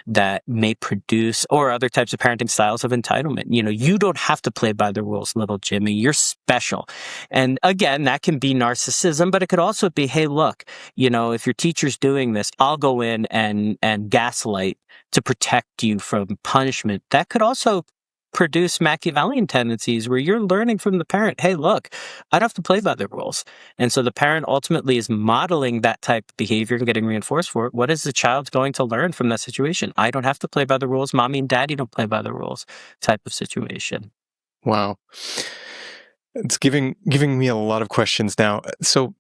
that may produce, or other types of parenting styles of entitlement. You don't have to play by the rules, little Jimmy. You're special. And again, that can be narcissism, but it could also be, hey, look, if your teacher's doing this, I'll go in and gaslight to protect you from punishment. That could also produce Machiavellian tendencies where you're learning from the parent, hey, look, I don't have to play by the rules. And so the parent ultimately is modeling that type of behavior and getting reinforced for it. What is the child going to learn from that situation? I don't have to play by the rules. Mommy and daddy don't play by the rules type of situation. Wow. It's giving me a lot of questions now. So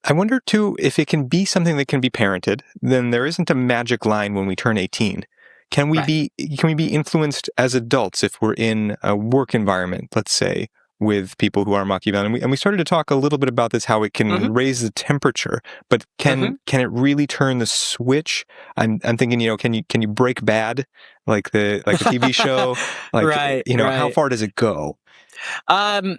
I wonder, too, if it can be something that can be parented, then there isn't a magic line when we turn 18. Can we be influenced as adults if we're in a work environment, let's say, with people who are Machiavellian? And we started to talk a little bit about this, how it can raise the temperature, but can it really turn the switch? I'm thinking, can you break bad like the TV show? Like, how far does it go? Because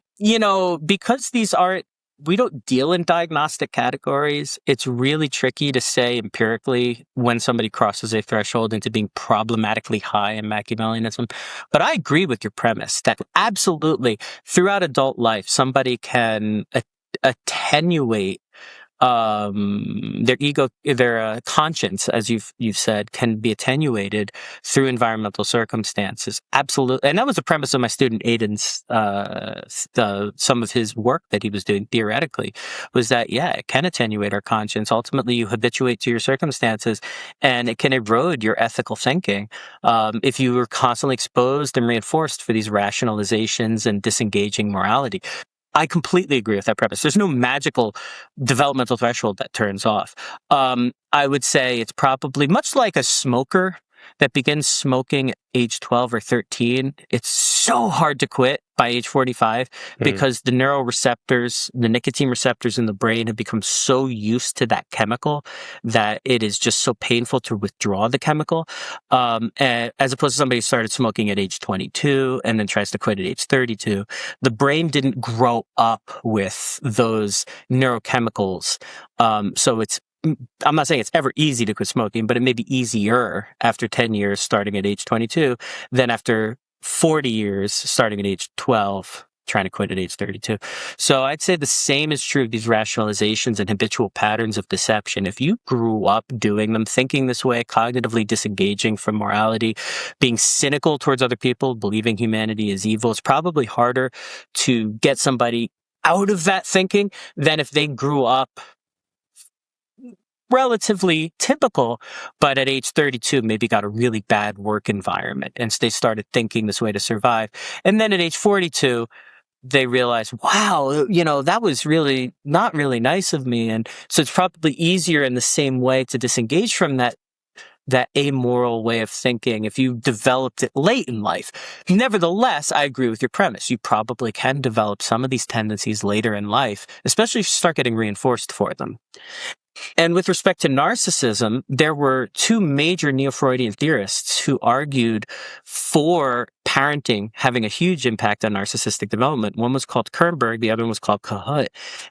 we don't deal in diagnostic categories, it's really tricky to say empirically when somebody crosses a threshold into being problematically high in Machiavellianism. But I agree with your premise that absolutely throughout adult life, somebody can attenuate their ego, their conscience, as you've said, can be attenuated through environmental circumstances. Absolutely, and that was the premise of my student Aiden's some of his work that he was doing theoretically, was that it can attenuate our conscience. Ultimately, you habituate to your circumstances, and it can erode your ethical thinking if you were constantly exposed and reinforced for these rationalizations and disengaging morality. I completely agree with that premise. There's no magical developmental threshold that turns off. I would say it's probably much like a smoker that begins smoking at age 12 or 13. It's so hard to quit by age 45 because the neuroreceptors, the nicotine receptors in the brain have become so used to that chemical that it is just so painful to withdraw the chemical. As opposed to somebody who started smoking at age 22 and then tries to quit at age 32. The brain didn't grow up with those neurochemicals. So I'm not saying it's ever easy to quit smoking, but it may be easier after 10 years starting at age 22 than after 40 years starting at age 12, trying to quit at age 32. So I'd say the same is true of these rationalizations and habitual patterns of deception. If you grew up doing them, thinking this way, cognitively disengaging from morality, being cynical towards other people, believing humanity is evil, it's probably harder to get somebody out of that thinking than if they grew up relatively typical, but at age 32 maybe got a really bad work environment and they started thinking this way to survive. And then at age 42, they realize, wow, that was really not really nice of me. And so it's probably easier in the same way to disengage from that amoral way of thinking if you developed it late in life. Nevertheless, I agree with your premise. You probably can develop some of these tendencies later in life, especially if you start getting reinforced for them. And with respect to narcissism, there were two major neo-Freudian theorists who argued for parenting having a huge impact on narcissistic development. One was called Kernberg, the other one was called Cahoot.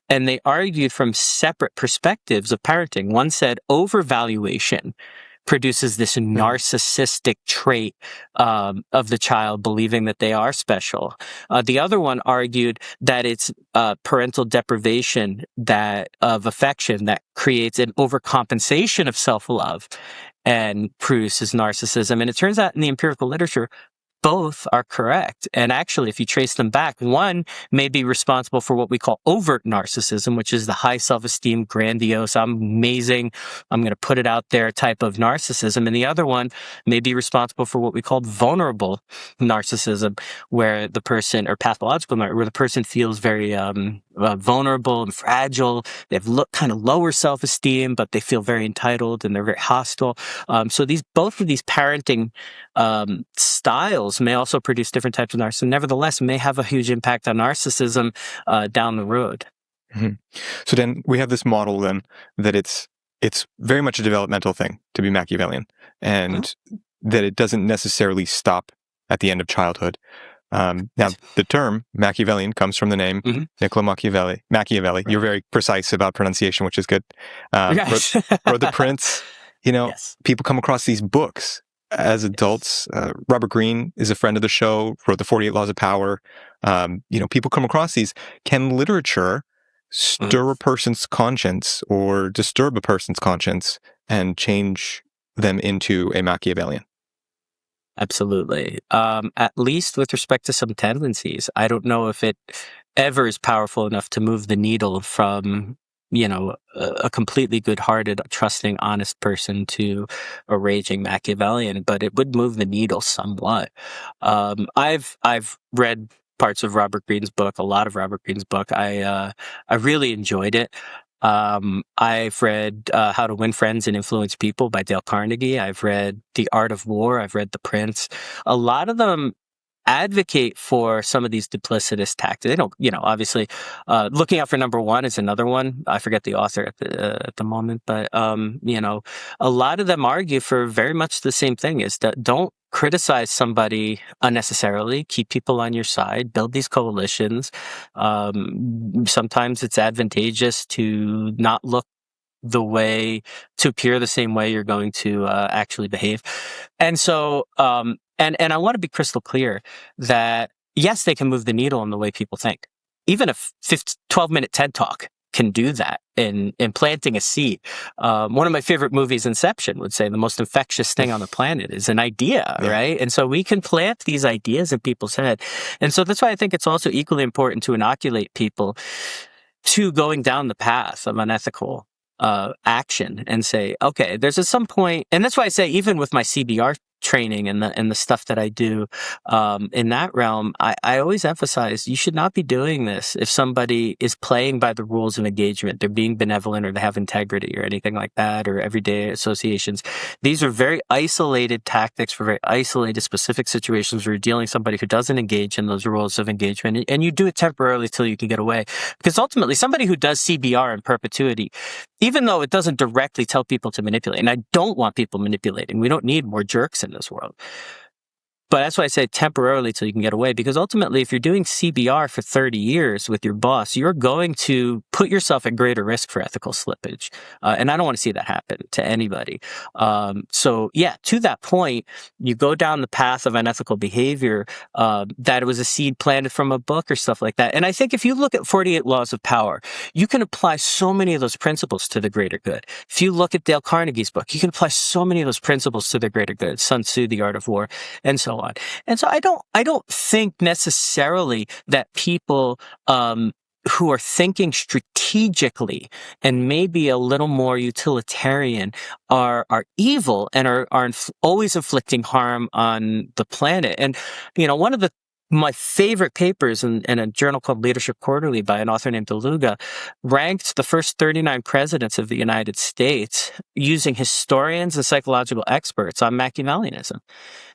And they argued from separate perspectives of parenting. One said overvaluation produces this narcissistic trait of the child believing that they are special. The other one argued that it's parental deprivation of affection that creates an overcompensation of self-love and produces narcissism. And it turns out in the empirical literature, both are correct. And actually, if you trace them back, one may be responsible for what we call overt narcissism, which is the high self-esteem, grandiose, I'm amazing, I'm going to put it out there type of narcissism. And the other one may be responsible for what we call vulnerable narcissism, where the person, or pathological, where the person feels very vulnerable and fragile. They have kind of lower self-esteem, but they feel very entitled and they're very hostile. So both of these parenting styles may also produce different types of narcissism. Nevertheless, may have a huge impact on narcissism down the road. Mm-hmm. So then we have this model then that it's very much a developmental thing to be Machiavellian, and that it doesn't necessarily stop at the end of childhood. Now, the term Machiavellian comes from the name Niccolo Machiavelli. You're very precise about pronunciation, which is good. Wrote The Prince. People come across these books as adults. Robert Greene is a friend of the show, wrote the 48 Laws of Power. People come across these. Can literature stir a person's conscience or disturb a person's conscience and change them into a Machiavellian? Absolutely. At least with respect to some tendencies. I don't know if it ever is powerful enough to move the needle from a completely good-hearted, trusting, honest person to a raging Machiavellian, but it would move the needle somewhat. I've read parts of Robert Greene's book, a lot of Robert Greene's book. I really enjoyed it. I've read How to Win Friends and Influence People by Dale Carnegie. I've read The Art of War. I've read The Prince. A lot of them advocate for some of these duplicitous tactics. They don't, obviously, Looking Out for Number One is another one. I forget the author at the moment, but, a lot of them argue for very much the same thing, is that don't criticize somebody unnecessarily, keep people on your side, build these coalitions. Sometimes it's advantageous to not look to appear the same way you're going to actually behave. And so, and I want to be crystal clear that yes, they can move the needle in the way people think. Even a 12-minute TED Talk can do that in planting a seed. One of my favorite movies, Inception, would say the most infectious thing on the planet is an idea, right? And so we can plant these ideas in people's head. And so that's why I think it's also equally important to inoculate people to going down the path of unethical action and say, okay, there's at some point, and that's why I say even with my CBR training and the stuff that I do in that realm, I always emphasize you should not be doing this if somebody is playing by the rules of engagement. They're being benevolent or they have integrity or anything like that, or everyday associations. These are very isolated tactics for very isolated specific situations where you're dealing with somebody who doesn't engage in those rules of engagement, and you do it temporarily till you can get away. Because ultimately, somebody who does CBR in perpetuity, even though it doesn't directly tell people to manipulate, and I don't want people manipulating, we don't need more jerks in this world. But that's why I say temporarily till you can get away, because ultimately, if you're doing CBR for 30 years with your boss, you're going to put yourself at greater risk for ethical slippage. And I don't want to see that happen to anybody. So yeah, to that point, you go down the path of unethical behavior, that it was a seed planted from a book or stuff like that. And I think if you look at 48 Laws of Power, you can apply so many of those principles to the greater good. If you look at Dale Carnegie's book, you can apply so many of those principles to the greater good. Sun Tzu, The Art of War, and so on. And so I don't think necessarily that people who are thinking strategically and maybe a little more utilitarian are evil and are always inflicting harm on the planet. And one of my favorite papers in a journal called Leadership Quarterly by an author named DeLuga ranked the first 39 presidents of the United States using historians and psychological experts on Machiavellianism.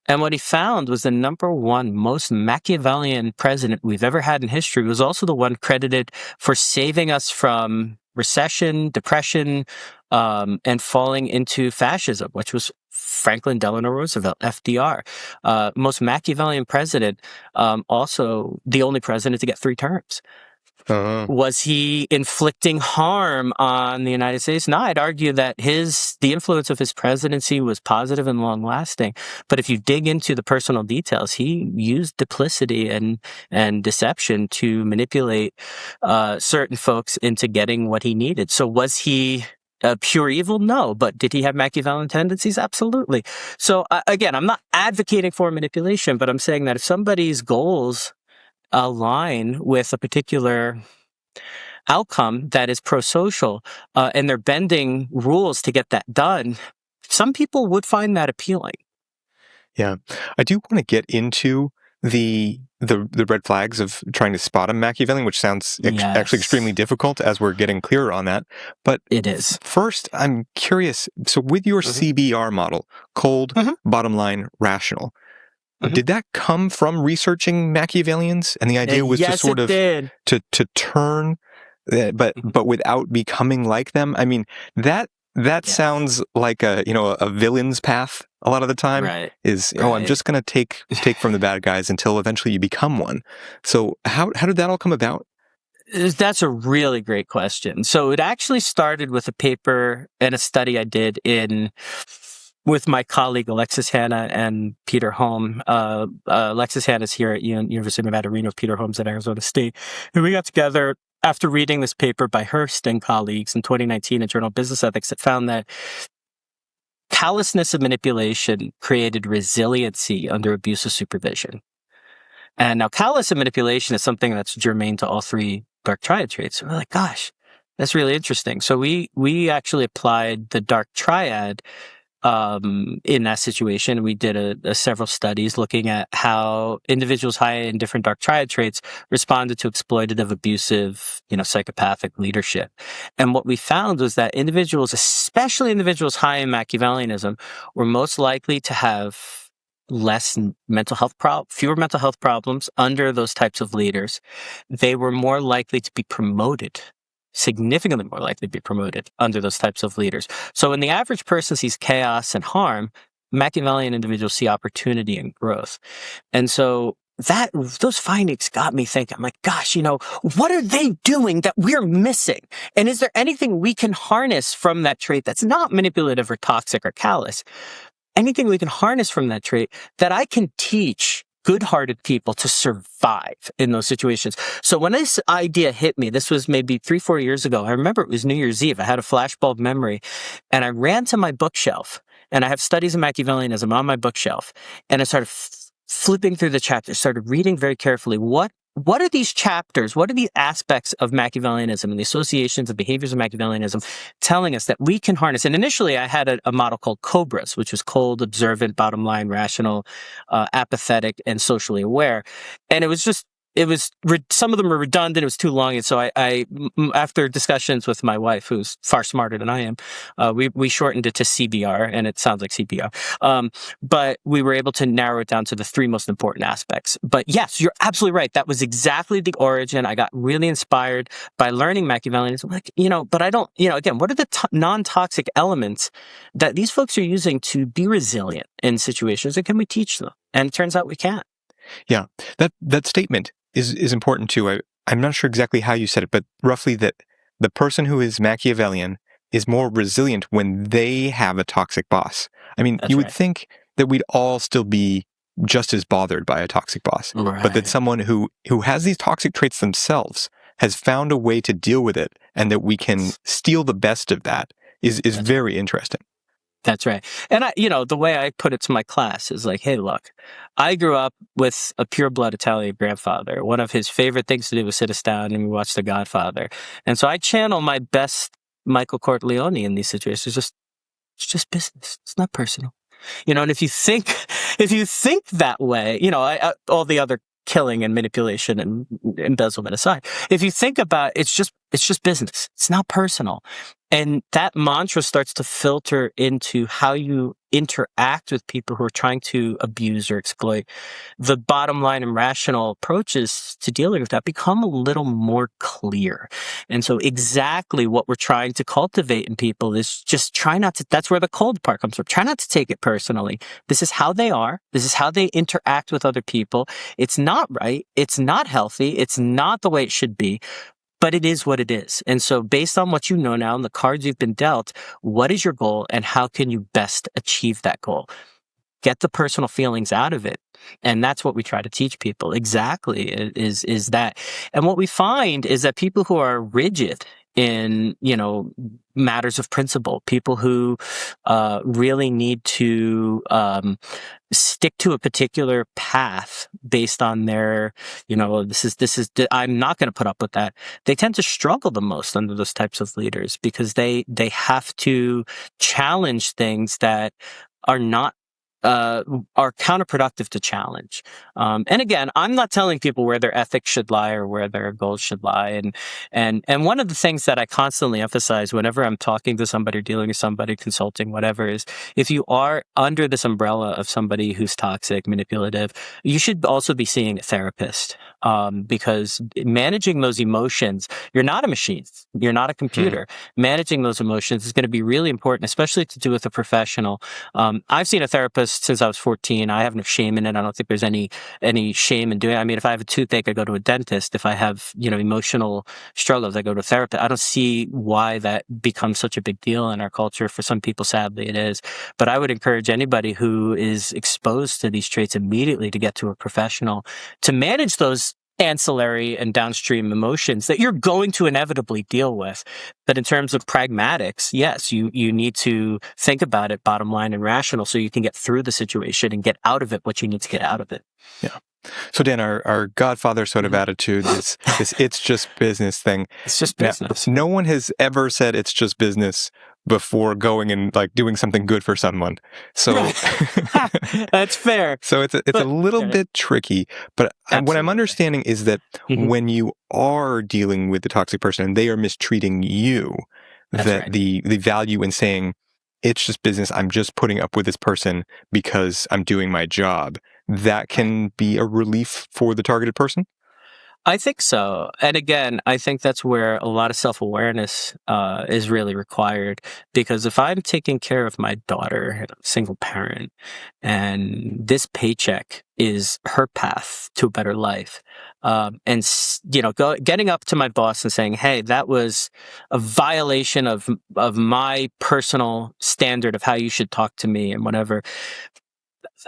And what he found was the number one most Machiavellian president we've ever had in history was also the one credited for saving us from recession, depression, and falling into fascism, which was Franklin Delano Roosevelt, FDR, most Machiavellian president, also the only president to get 3 terms. Was he inflicting harm on the United States? No, I'd argue that the influence of his presidency was positive and long-lasting. But if you dig into the personal details, he used duplicity and deception to manipulate certain folks into getting what he needed. So was he pure evil? No. But did he have Machiavellian tendencies? Absolutely. So again, I'm not advocating for manipulation, but I'm saying that if somebody's goals align with a particular outcome that is pro-social, and they're bending rules to get that done, some people would find that appealing. Yeah, I do want to get into the red flags of trying to spot a Machiavellian, which sounds actually extremely difficult as we're getting clearer on that. But it is. First, I'm curious. So, with your CBR model, cold, bottom line, rational. Did that come from researching Machiavellians? And the idea was to sort of to turn, but without becoming like them. I mean, that sounds like a villain's path a lot of the time. Right. I'm just going to take from the bad guys until eventually you become one. So how did that all come about? That's a really great question. So it actually started with a paper and a study I did with my colleague Alexis Hanna and Peter Holm. Alexis Hanna is here at University of Nevada, Reno. Peter Holm's at Arizona State. And we got together after reading this paper by Hurst and colleagues in 2019 in Journal of Business Ethics that found that callousness of manipulation created resiliency under abusive supervision. And now callous of manipulation is something that's germane to all 3 dark triad traits. So we're like, gosh, that's really interesting. So we actually applied the dark triad in that situation. We did several studies looking at how individuals high in different dark triad traits responded to exploitative, abusive, psychopathic leadership. And what we found was that individuals, especially individuals high in Machiavellianism, were most likely to have fewer mental health problems under those types of leaders. They were more likely to be promoted, significantly more likely to be promoted under those types of leaders. So when the average person sees chaos and harm, Machiavellian individuals see opportunity and growth. And so those findings got me thinking. I'm like, gosh, what are they doing that we're missing? And is there anything we can harness from that trait that's not manipulative or toxic or callous? Anything we can harness from that trait that I can teach good-hearted people to survive in those situations. So when this idea hit me, this was maybe 3-4 years ago. I remember it was New Year's Eve. I had a flashbulb memory, and I ran to my bookshelf, and I have studies of Machiavellianism on my bookshelf, and I started flipping through the chapters, started reading very carefully. What are these chapters? What are the aspects of Machiavellianism and the associations of behaviors of Machiavellianism telling us that we can harness? And initially, I had a model called COBRAS, which was cold, observant, bottom line, rational, apathetic, and socially aware. And some of them were redundant. It was too long. And so I after discussions with my wife, who's far smarter than I am, we shortened it to CBR, and it sounds like CPR. But we were able to narrow it down to the 3 most important aspects. But yes, you're absolutely right. That was exactly the origin. I got really inspired by learning Machiavellianism. But I don't, again, what are the non-toxic elements that these folks are using to be resilient in situations, and can we teach them? And it turns out we can. Yeah, that statement is important too. I'm not sure exactly how you said it, but roughly that the person who is Machiavellian is more resilient when they have a toxic boss. I mean, you would think that we'd all still be just as bothered by a toxic boss, but that someone who has these toxic traits themselves has found a way to deal with it, and that we can steal the best of that is very interesting. That's right. And the way I put it to my class is like, hey, look, I grew up with a pureblood Italian grandfather. One of his favorite things to do was sit us down and we watched The Godfather. And so I channel my best Michael Corleone in these situations. It's just business. It's not personal. And if you think that way, all the other killing and manipulation and embezzlement aside, if you think about it, it's just It's just business. It's not personal. And that mantra starts to filter into how you interact with people who are trying to abuse or exploit. The bottom line and rational approaches to dealing with that become a little more clear. And so exactly what we're trying to cultivate in people is just try not to, that's where the cold part comes from. Try not to take it personally. This is how they are. This is how they interact with other people. It's not right. It's not healthy. It's not the way it should be. But it is what it is. And so based on what you know now and the cards you've been dealt, what is your goal and how can you best achieve that goal? Get the personal feelings out of it. And that's what we try to teach people. Exactly is that. And what we find is that people who are rigid in, matters of principle, people who really need to stick to a particular path based on their, I'm not going to put up with that. They tend to struggle the most under those types of leaders because they have to challenge things that are not are counterproductive to challenge. And again, I'm not telling people where their ethics should lie or where their goals should lie. And one of the things that I constantly emphasize whenever I'm talking to somebody, dealing with somebody, consulting, whatever, is if you are under this umbrella of somebody who's toxic, manipulative, you should also be seeing a therapist. Because managing those emotions, you're not a machine. You're not a computer. Managing those emotions is going to be really important, especially to do with a professional. I've seen a therapist since I was 14. I have no shame in it. I don't think there's any shame in doing it. I mean, if I have a toothache, I go to a dentist. If I have, emotional struggles, I go to a therapist. I don't see why that becomes such a big deal in our culture. For some people, sadly, it is. But I would encourage anybody who is exposed to these traits immediately to get to a professional to manage those ancillary and downstream emotions that you're going to inevitably deal with. But in terms of pragmatics, yes, you need to think about it bottom line and rational so you can get through the situation and get out of it what you need to get out of it. Yeah. So Dan, our Godfather sort of attitude, this it's just business thing. It's just business. Now, no one has ever said it's just business before going and doing something good for someone. So that's fair. So it's a little bit tricky, but what I'm understanding is that when you are dealing with the toxic person and they are mistreating you, that the value in saying it's just business, I'm just putting up with this person because I'm doing my job, that can be a relief for the targeted person? I think so. And again, I think that's where a lot of self-awareness is really required. Because if I'm taking care of my daughter, single parent, and this paycheck is her path to a better life, getting up to my boss and saying, "Hey, that was a violation of my personal standard of how you should talk to me," and whatever.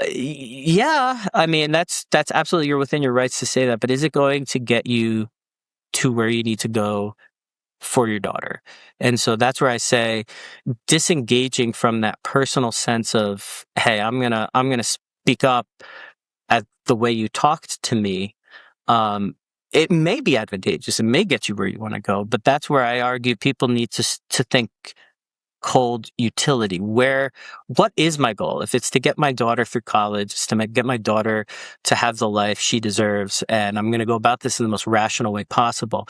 Yeah, I mean, that's absolutely, you're within your rights to say that, but is it going to get you to where you need to go for your daughter? And so that's where I say disengaging from that personal sense of, hey, I'm going to speak up at the way you talked to me. It may be advantageous. It may get you where you want to go, but that's where I argue people need to think cold utility. What is my goal? If it's to get my daughter through college, it's to get my daughter to have the life she deserves, and I'm going to go about this in the most rational way possible.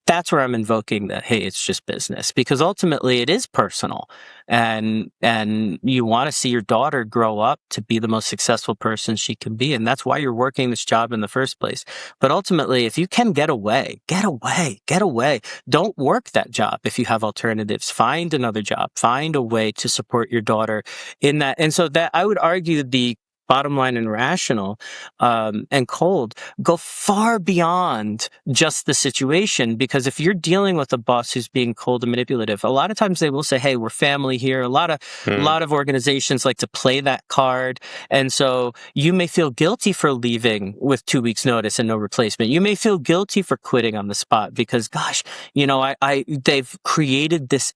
That's where I'm invoking that, hey, it's just business, because ultimately it is personal, and you want to see your daughter grow up to be the most successful person she can be, and that's why you're working this job in the first place. But ultimately, if you can get away. Don't work that job if you have alternatives. Find another job. Find a way to support your daughter in that. And so that, I would argue, the bottom line and rational and cold go far beyond just the situation, because if you're dealing with a boss who's being cold and manipulative, a lot of times they will say, hey, we're family here. A lot of organizations like to play that card, and so you may feel guilty for leaving with 2 weeks notice and no replacement. You may feel guilty for quitting on the spot because, gosh, they've created this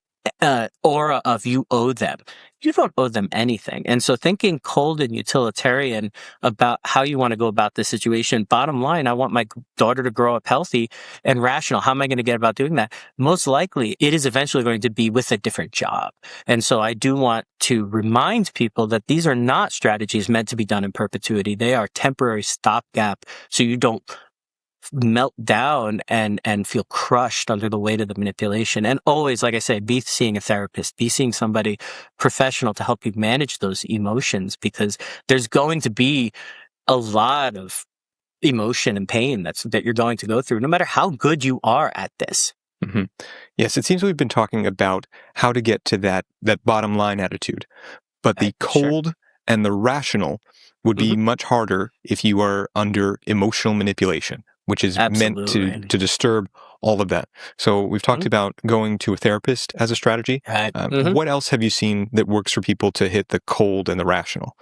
aura of you owe them. You don't owe them anything. And so thinking cold and utilitarian about how you want to go about this situation, bottom line, I want my daughter to grow up healthy and rational. How am I going to get about doing that? Most likely it is eventually going to be with a different job. And so I do want to remind people that these are not strategies meant to be done in perpetuity. They are temporary stopgap so you don't melt down and feel crushed under the weight of the manipulation. And always, like I say, be seeing a therapist, be seeing somebody professional to help you manage those emotions, because there's going to be a lot of emotion and pain that you're going to go through, no matter how good you are at this. Mm-hmm. Yes, it seems we've been talking about how to get to that bottom line attitude, but the Sure. cold and the rational would be Mm-hmm. much harder if you are under emotional manipulation, which is meant to Absolutely. disturb all of that. So we've talked Mhm. about going to a therapist as a strategy. Right. Mhm. What else have you seen that works for people to hit the cold and the rational?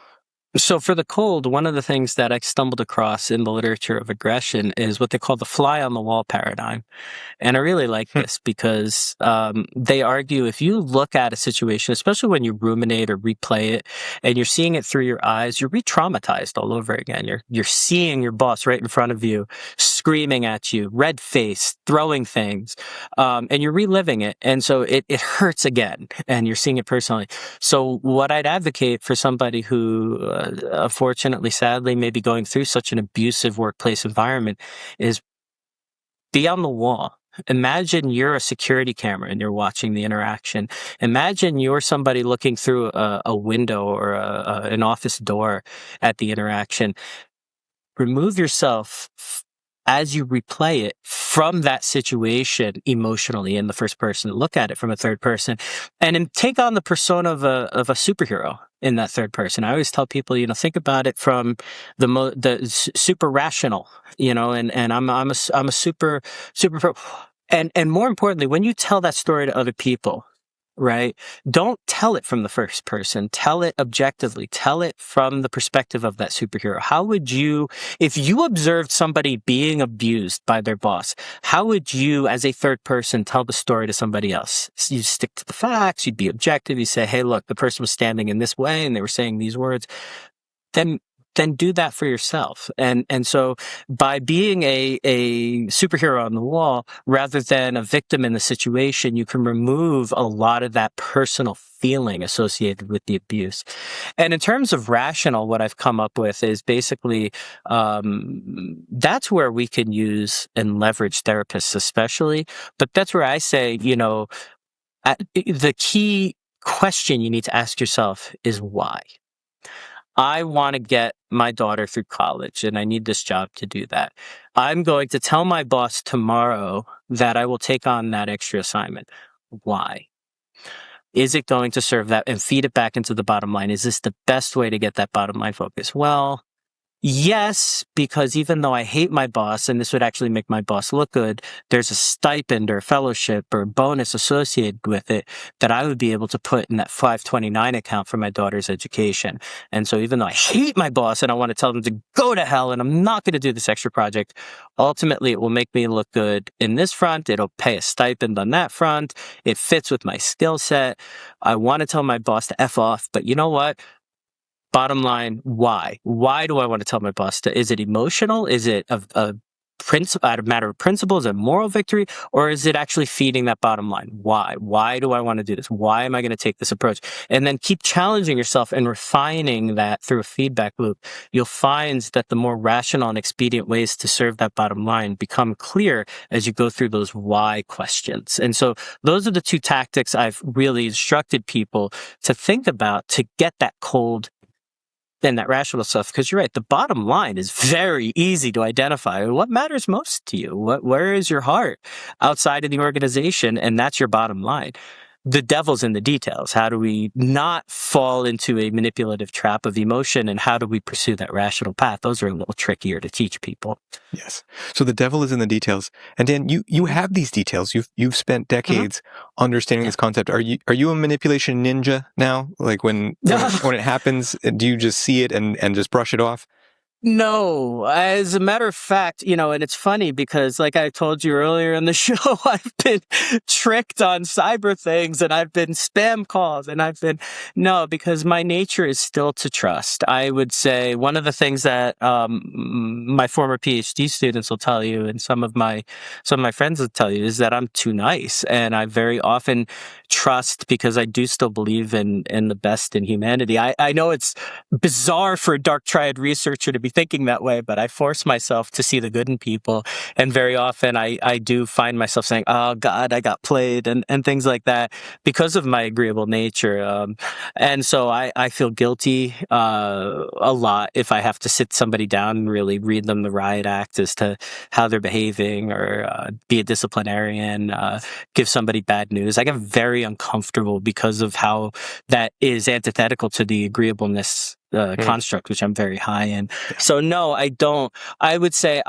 So for the cold, one of the things that I stumbled across in the literature of aggression is what they call the fly on the wall paradigm. And I really like Hmm. this because they argue if you look at a situation, especially when you ruminate or replay it, and you're seeing it through your eyes, you're re-traumatized all over again. You're seeing your boss right in front of you, screaming at you, red faced, throwing things, and you're reliving it. And so it hurts again, and you're seeing it personally. So what I'd advocate for somebody who, unfortunately, sadly, may be going through such an abusive workplace environment is be on the wall. Imagine you're a security camera and you're watching the interaction. Imagine you're somebody looking through a window or an office door at the interaction. Remove yourself as you replay it from that situation emotionally in the first person. Look at it from a third person, and then take on the persona of a superhero in that third person. I always tell people, think about it from the super rational, and I'm a super pro. And more importantly, when you tell that story to other people, right? Don't tell it from the first person. Tell it objectively. Tell it from the perspective of that superhero. How would you, if you observed somebody being abused by their boss, how would you, as a third person, tell the story to somebody else? You stick to the facts. You'd be objective. You say, hey, look, the person was standing in this way and they were saying these words. Then do that for yourself. And so by being a superhero on the wall rather than a victim in the situation, you can remove a lot of that personal feeling associated with the abuse. And in terms of rational, what I've come up with is basically that's where we can use and leverage therapists, especially. But that's where I say, the key question you need to ask yourself is why. I want to get my daughter through college and I need this job to do that. I'm going to tell my boss tomorrow that I will take on that extra assignment. Why? Is it going to serve that and feed it back into the bottom line? Is this the best way to get that bottom line focus? Well, yes, because even though I hate my boss and this would actually make my boss look good, there's a stipend or fellowship or bonus associated with it that I would be able to put in that 529 account for my daughter's education. And so even though I hate my boss and I want to tell them to go to hell and I'm not going to do this extra project, ultimately it will make me look good in this front. It'll pay a stipend on that front. It fits with my skill set. I want to tell my boss to F off, but you know what? Bottom line, why? Why do I want to tell my boss to? Is it emotional? Is it a matter of principle? Is it a moral victory? Or is it actually feeding that bottom line? Why? Why do I want to do this? Why am I going to take this approach? And then keep challenging yourself and refining that through a feedback loop. You'll find that the more rational and expedient ways to serve that bottom line become clear as you go through those why questions. And so those are the two tactics I've really instructed people to think about to get that cold and that rational stuff, because you're right, the bottom line is very easy to identify. What matters most to you? Where is your heart outside of the organization? And that's your bottom line. The devil's in the details. How do we not fall into a manipulative trap of emotion, and how do we pursue that rational path? Those are a little trickier to teach people. Yes. So the devil is in the details. And Dan, you have these details. You've spent decades understanding Yeah. this concept. Are you a manipulation ninja now? Like when it happens, do you just see it and just brush it off? No, as a matter of fact, and it's funny because, like I told you earlier in the show, I've been tricked on cyber things and I've been spam calls and no, because my nature is still to trust. I would say one of the things that my former PhD students will tell you, and some of my friends will tell you, is that I'm too nice, and I very often trust because I do still believe in the best in humanity. I know it's bizarre for a dark triad researcher to be thinking that way, but I force myself to see the good in people. And very often I do find myself saying, oh God, I got played, and things like that because of my agreeable nature. And so I feel guilty a lot if I have to sit somebody down and really read them the riot act as to how they're behaving, or be a disciplinarian, give somebody bad news. I get very uncomfortable because of how that is antithetical to the agreeableness construct, which I'm very high in. So no, I don't. I would say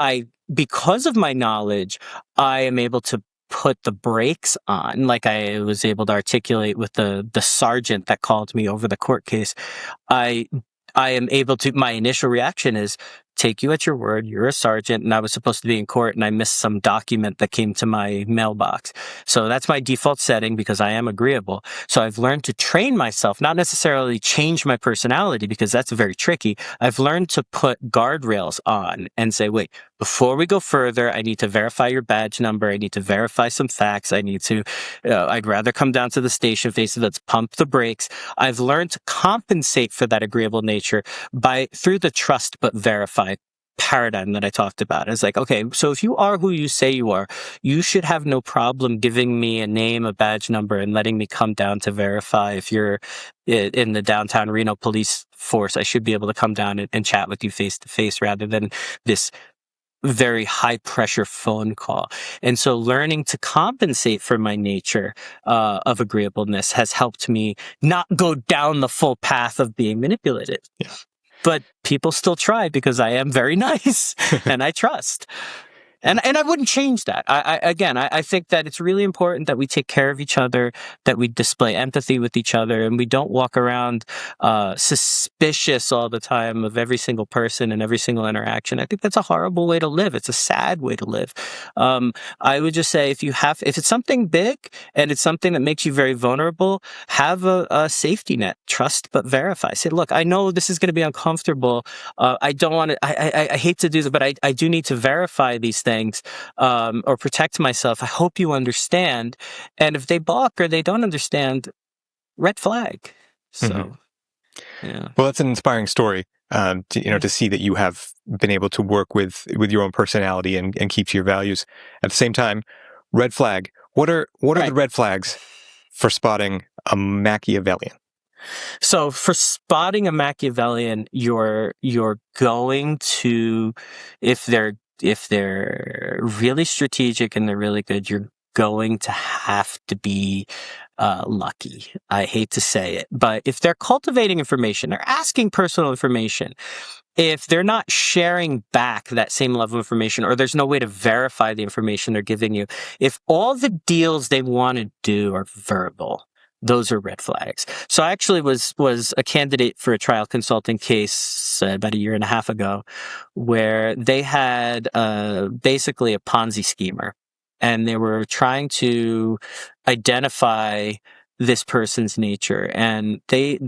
because of my knowledge, I am able to put the brakes on, like I was able to articulate with the sergeant that called me over the court case. I am able to, my initial reaction is take you at your word. You're a sergeant, and I was supposed to be in court, and I missed some document that came to my mailbox. So that's my default setting because I am agreeable. So I've learned to train myself, not necessarily change my personality because that's very tricky. I've learned to put guardrails on and say, wait, before we go further, I need to verify your badge number. I need to verify some facts. I need to, I'd rather come down to the station face. Let's pump the brakes. I've learned to compensate for that agreeable nature through the trust but verify paradigm that I talked about. It's like, okay, so if you are who you say you are, you should have no problem giving me a name, a badge number, and letting me come down to verify. If you're in the downtown Reno police force, I should be able to come down and chat with you face to face rather than this very high pressure phone call. And so learning to compensate for my nature of agreeableness has helped me not go down the full path of being manipulated. Yeah. But people still try because I am very nice and I trust. And I wouldn't change that. I think that it's really important that we take care of each other, that we display empathy with each other, and we don't walk around suspicious all the time of every single person and every single interaction. I think that's a horrible way to live. It's a sad way to live. I would just say if it's something big and it's something that makes you very vulnerable, have a safety net. Trust but verify. Say, look, I know this is going to be uncomfortable. I don't want to. I hate to do that, but I do need to verify these things or protect myself. I hope you understand. And if they balk or they don't understand, red flag. So, yeah. Well, that's an inspiring story. To see that you have been able to work with your own personality and keep to your values. At the same time, red flag. What are the red flags for spotting a Machiavellian? So for spotting a Machiavellian, you're going to, if they're really strategic and they're really good, you're going to have to be lucky. I hate to say it, but if they're cultivating information, they're asking personal information, if they're not sharing back that same level of information, or there's no way to verify the information they're giving you, if all the deals they want to do are verbal, those are red flags. So I actually was a candidate for a trial consulting case about a year and a half ago where they had basically a Ponzi schemer, and they were trying to identify this person's nature. And the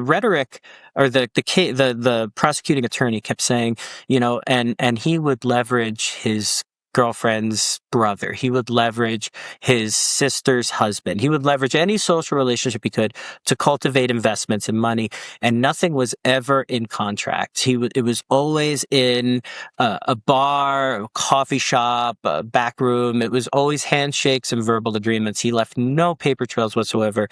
rhetoric, or the prosecuting attorney kept saying, and he would leverage his girlfriend's brother. He would leverage his sister's husband. He would leverage any social relationship he could to cultivate investments and money. And nothing was ever in contract. It was always in a bar, a coffee shop, a back room. It was always handshakes and verbal agreements. He left no paper trails whatsoever.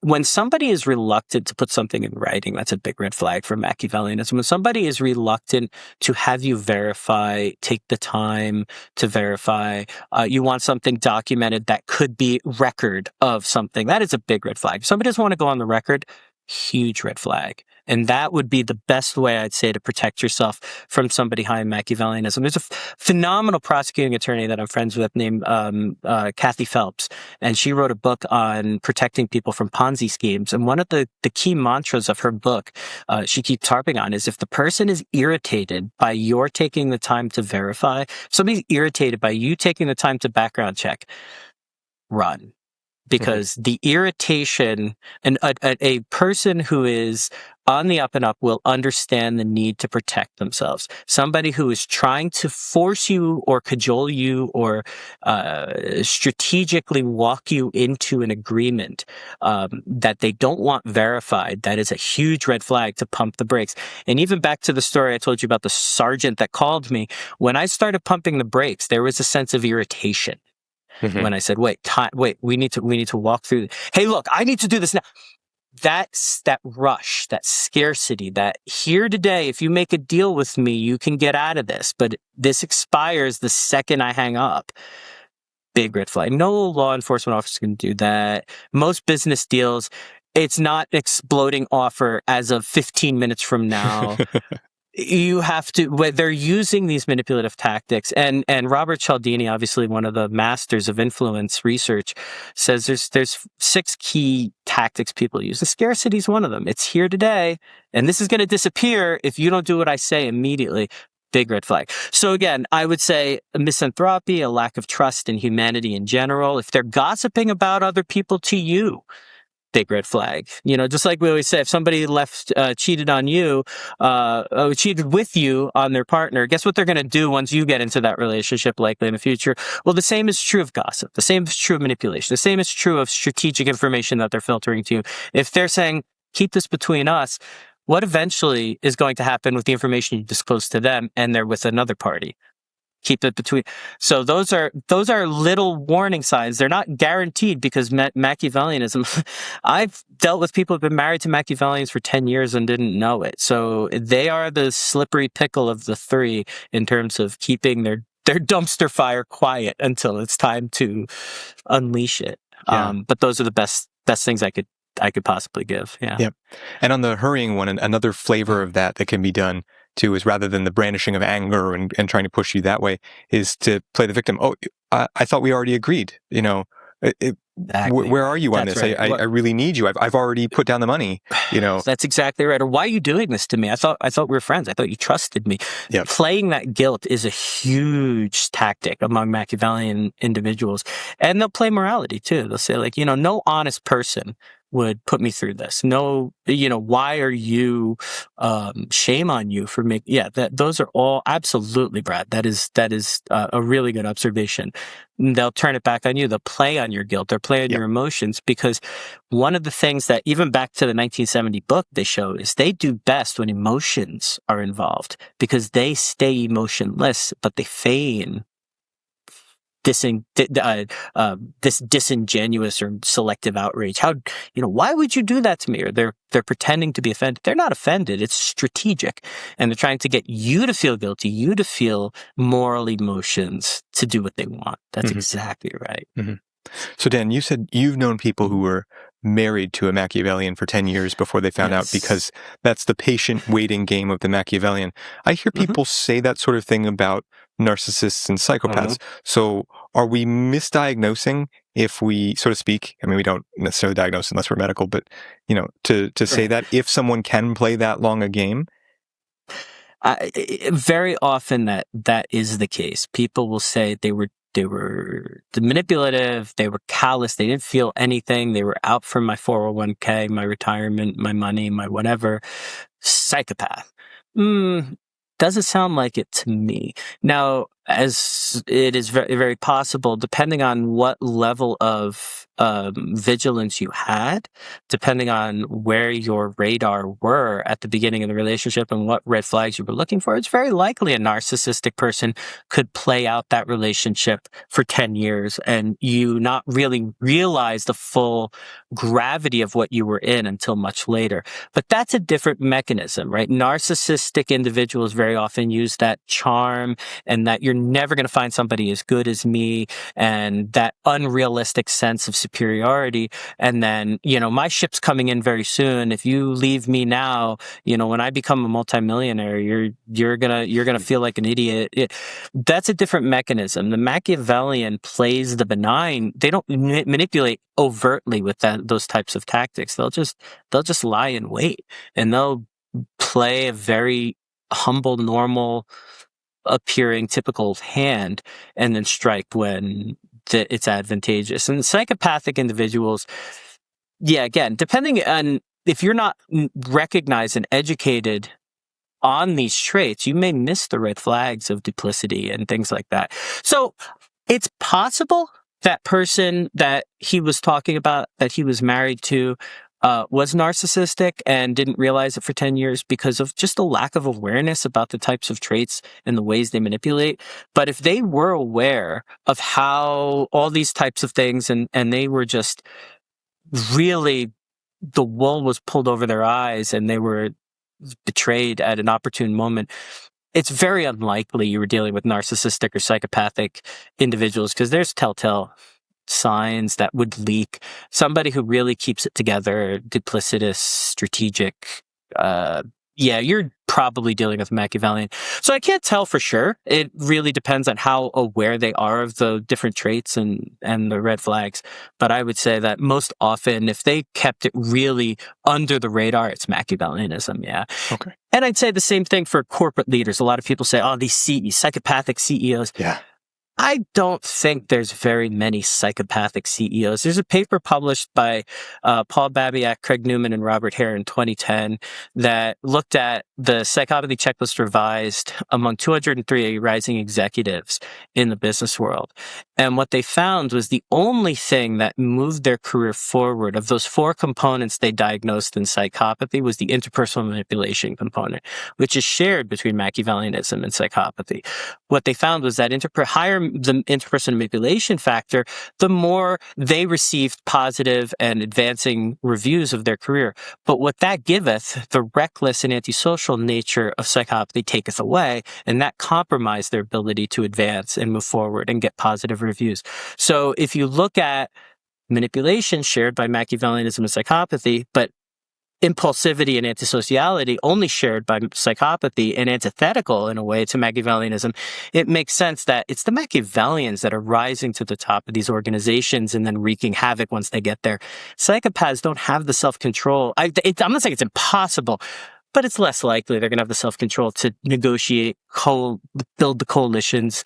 When somebody is reluctant to put something in writing, that's a big red flag for Machiavellianism. When somebody is reluctant to have you verify, take the time to verify, you want something documented that could be record of something, that is a big red flag. If somebody doesn't want to go on the record, huge red flag. And that would be the best way, I'd say, to protect yourself from somebody high in Machiavellianism. There's a phenomenal prosecuting attorney that I'm friends with named Kathy Phelps, and she wrote a book on protecting people from Ponzi schemes. And one of the key mantras of her book, she keeps harping on, is if the person is irritated by your taking the time to verify, if somebody's irritated by you taking the time to background check, run. because the irritation, and a person who is on the up and up will understand the need to protect themselves. Somebody who is trying to force you or cajole you or strategically walk you into an agreement that they don't want verified, that is a huge red flag to pump the brakes. And even back to the story I told you about the sergeant that called me, when I started pumping the brakes, there was a sense of irritation. When I said, wait, we need to walk through. Hey, look, I need to do this now. That's that rush, that scarcity, that here today, if you make a deal with me, you can get out of this, but this expires the second I hang up. Big red flag. No law enforcement officer can do that. Most business deals, it's not exploding offer as of 15 minutes from now. You have to, they're using these manipulative tactics, and Robert Cialdini, obviously one of the masters of influence research, says there's 6 key tactics people use. The scarcity is one of them. It's here today, and this is going to disappear if you don't do what I say immediately. Big red flag. So again, I would say a misanthropy, a lack of trust in humanity in general. If they're gossiping about other people to you, big red flag. Just like we always say, if somebody cheated on you, cheated with you on their partner, guess what they're going to do once you get into that relationship, likely in the future? Well, the same is true of gossip. The same is true of manipulation. The same is true of strategic information that they're filtering to you. If they're saying, keep this between us, what eventually is going to happen with the information you disclose to them and they're with another party? Keep it between. So those are little warning signs. They're not guaranteed, because Machiavellianism, I've dealt with people who've been married to Machiavellians for 10 years and didn't know it. So they are the slippery pickle of the 3 in terms of keeping their dumpster fire quiet until it's time to unleash it. Yeah. But those are the best things I could possibly give. Yeah. Yep. And on the hurrying one, another flavor of that can be done too is, rather than the brandishing of anger and trying to push you that way, is to play the victim. Oh, I thought we already agreed. Exactly. Where are you on That's this? right. I really need you. I've already put down the money. That's exactly right. Or why are you doing this to me? I thought we were friends. I thought you trusted me. Yep. Playing that guilt is a huge tactic among Machiavellian individuals, and they'll play morality too. They'll say no honest person would put me through this. No, why are you, shame on you for making, those are all absolutely, Brad. That is a really good observation. They'll turn it back on you. They'll play on your guilt. They'll play on your emotions, because one of the things that even back to the 1970 book they show is they do best when emotions are involved, because they stay emotionless, but they feign this disingenuous or selective outrage. Why would you do that to me? Or they're pretending to be offended. They're not offended. It's strategic. And they're trying to get you to feel guilty, you to feel moral emotions to do what they want. That's exactly right. So Dan, you said you've known people who were married to a Machiavellian for 10 years before they found out, because that's the patient waiting game of the Machiavellian. I hear people say that sort of thing about narcissists and psychopaths. So are we misdiagnosing if we, so to speak, I mean, we don't necessarily diagnose unless we're medical, but, to say that if someone can play that long a game? Very often that is the case. People will say they were manipulative, they were callous, they didn't feel anything, they were out for my 401k, my retirement, my money, my whatever. Psychopath. Doesn't sound like it to me. Now, as it is very, very possible, depending on what level of vigilance you had, depending on where your radar were at the beginning of the relationship and what red flags you were looking for, it's very likely a narcissistic person could play out that relationship for 10 years and you not really realize the full gravity of what you were in until much later. But that's a different mechanism, right? Narcissistic individuals very often use that charm and that you're never going to find somebody as good as me, and that unrealistic sense of superiority. And then, my ship's coming in very soon. If you leave me now, when I become a multimillionaire, you're gonna feel like an idiot. That's a different mechanism. The Machiavellian plays the benign. They don't manipulate overtly with those types of tactics. They'll just lie in wait, and they'll play a very humble, normal appearing typical hand and then strike when that it's advantageous. And psychopathic individuals, yeah, again, depending on if you're not recognized and educated on these traits, you may miss the red flags of duplicity and things like that. So it's possible that person that he was talking about, that he was married to, was narcissistic and didn't realize it for 10 years because of just a lack of awareness about the types of traits and the ways they manipulate. But if they were aware of how all these types of things and they were just really, the wool was pulled over their eyes and they were betrayed at an opportune moment, it's very unlikely you were dealing with narcissistic or psychopathic individuals because there's telltale signs that would leak. Somebody who really keeps it together, duplicitous, strategic, yeah, you're probably dealing with Machiavellian. So I can't tell for sure. It really depends on how aware they are of the different traits and the red flags. But I would say that most often, if they kept it really under the radar, it's Machiavellianism, yeah. Okay. And I'd say the same thing for corporate leaders. A lot of people say, oh, these psychopathic CEOs. Yeah. I don't think there's very many psychopathic CEOs. There's a paper published by Paul Babiak, Craig Newman, and Robert Hare in 2010 that looked at the psychopathy checklist revised among 203 rising executives in the business world. And what they found was the only thing that moved their career forward of those 4 components they diagnosed in psychopathy was the interpersonal manipulation component, which is shared between Machiavellianism and psychopathy. What they found was that higher the interpersonal manipulation factor, the more they received positive and advancing reviews of their career. But what that giveth, the reckless and antisocial nature of psychopathy taketh away, and that compromised their ability to advance and move forward and get positive reviews. So if you look at manipulation shared by Machiavellianism and psychopathy, but impulsivity and antisociality only shared by psychopathy and antithetical in a way to Machiavellianism, it makes sense that it's the Machiavellians that are rising to the top of these organizations and then wreaking havoc once they get there. Psychopaths don't have the self-control. I'm not saying it's impossible, but it's less likely they're going to have the self-control to negotiate, build the coalitions,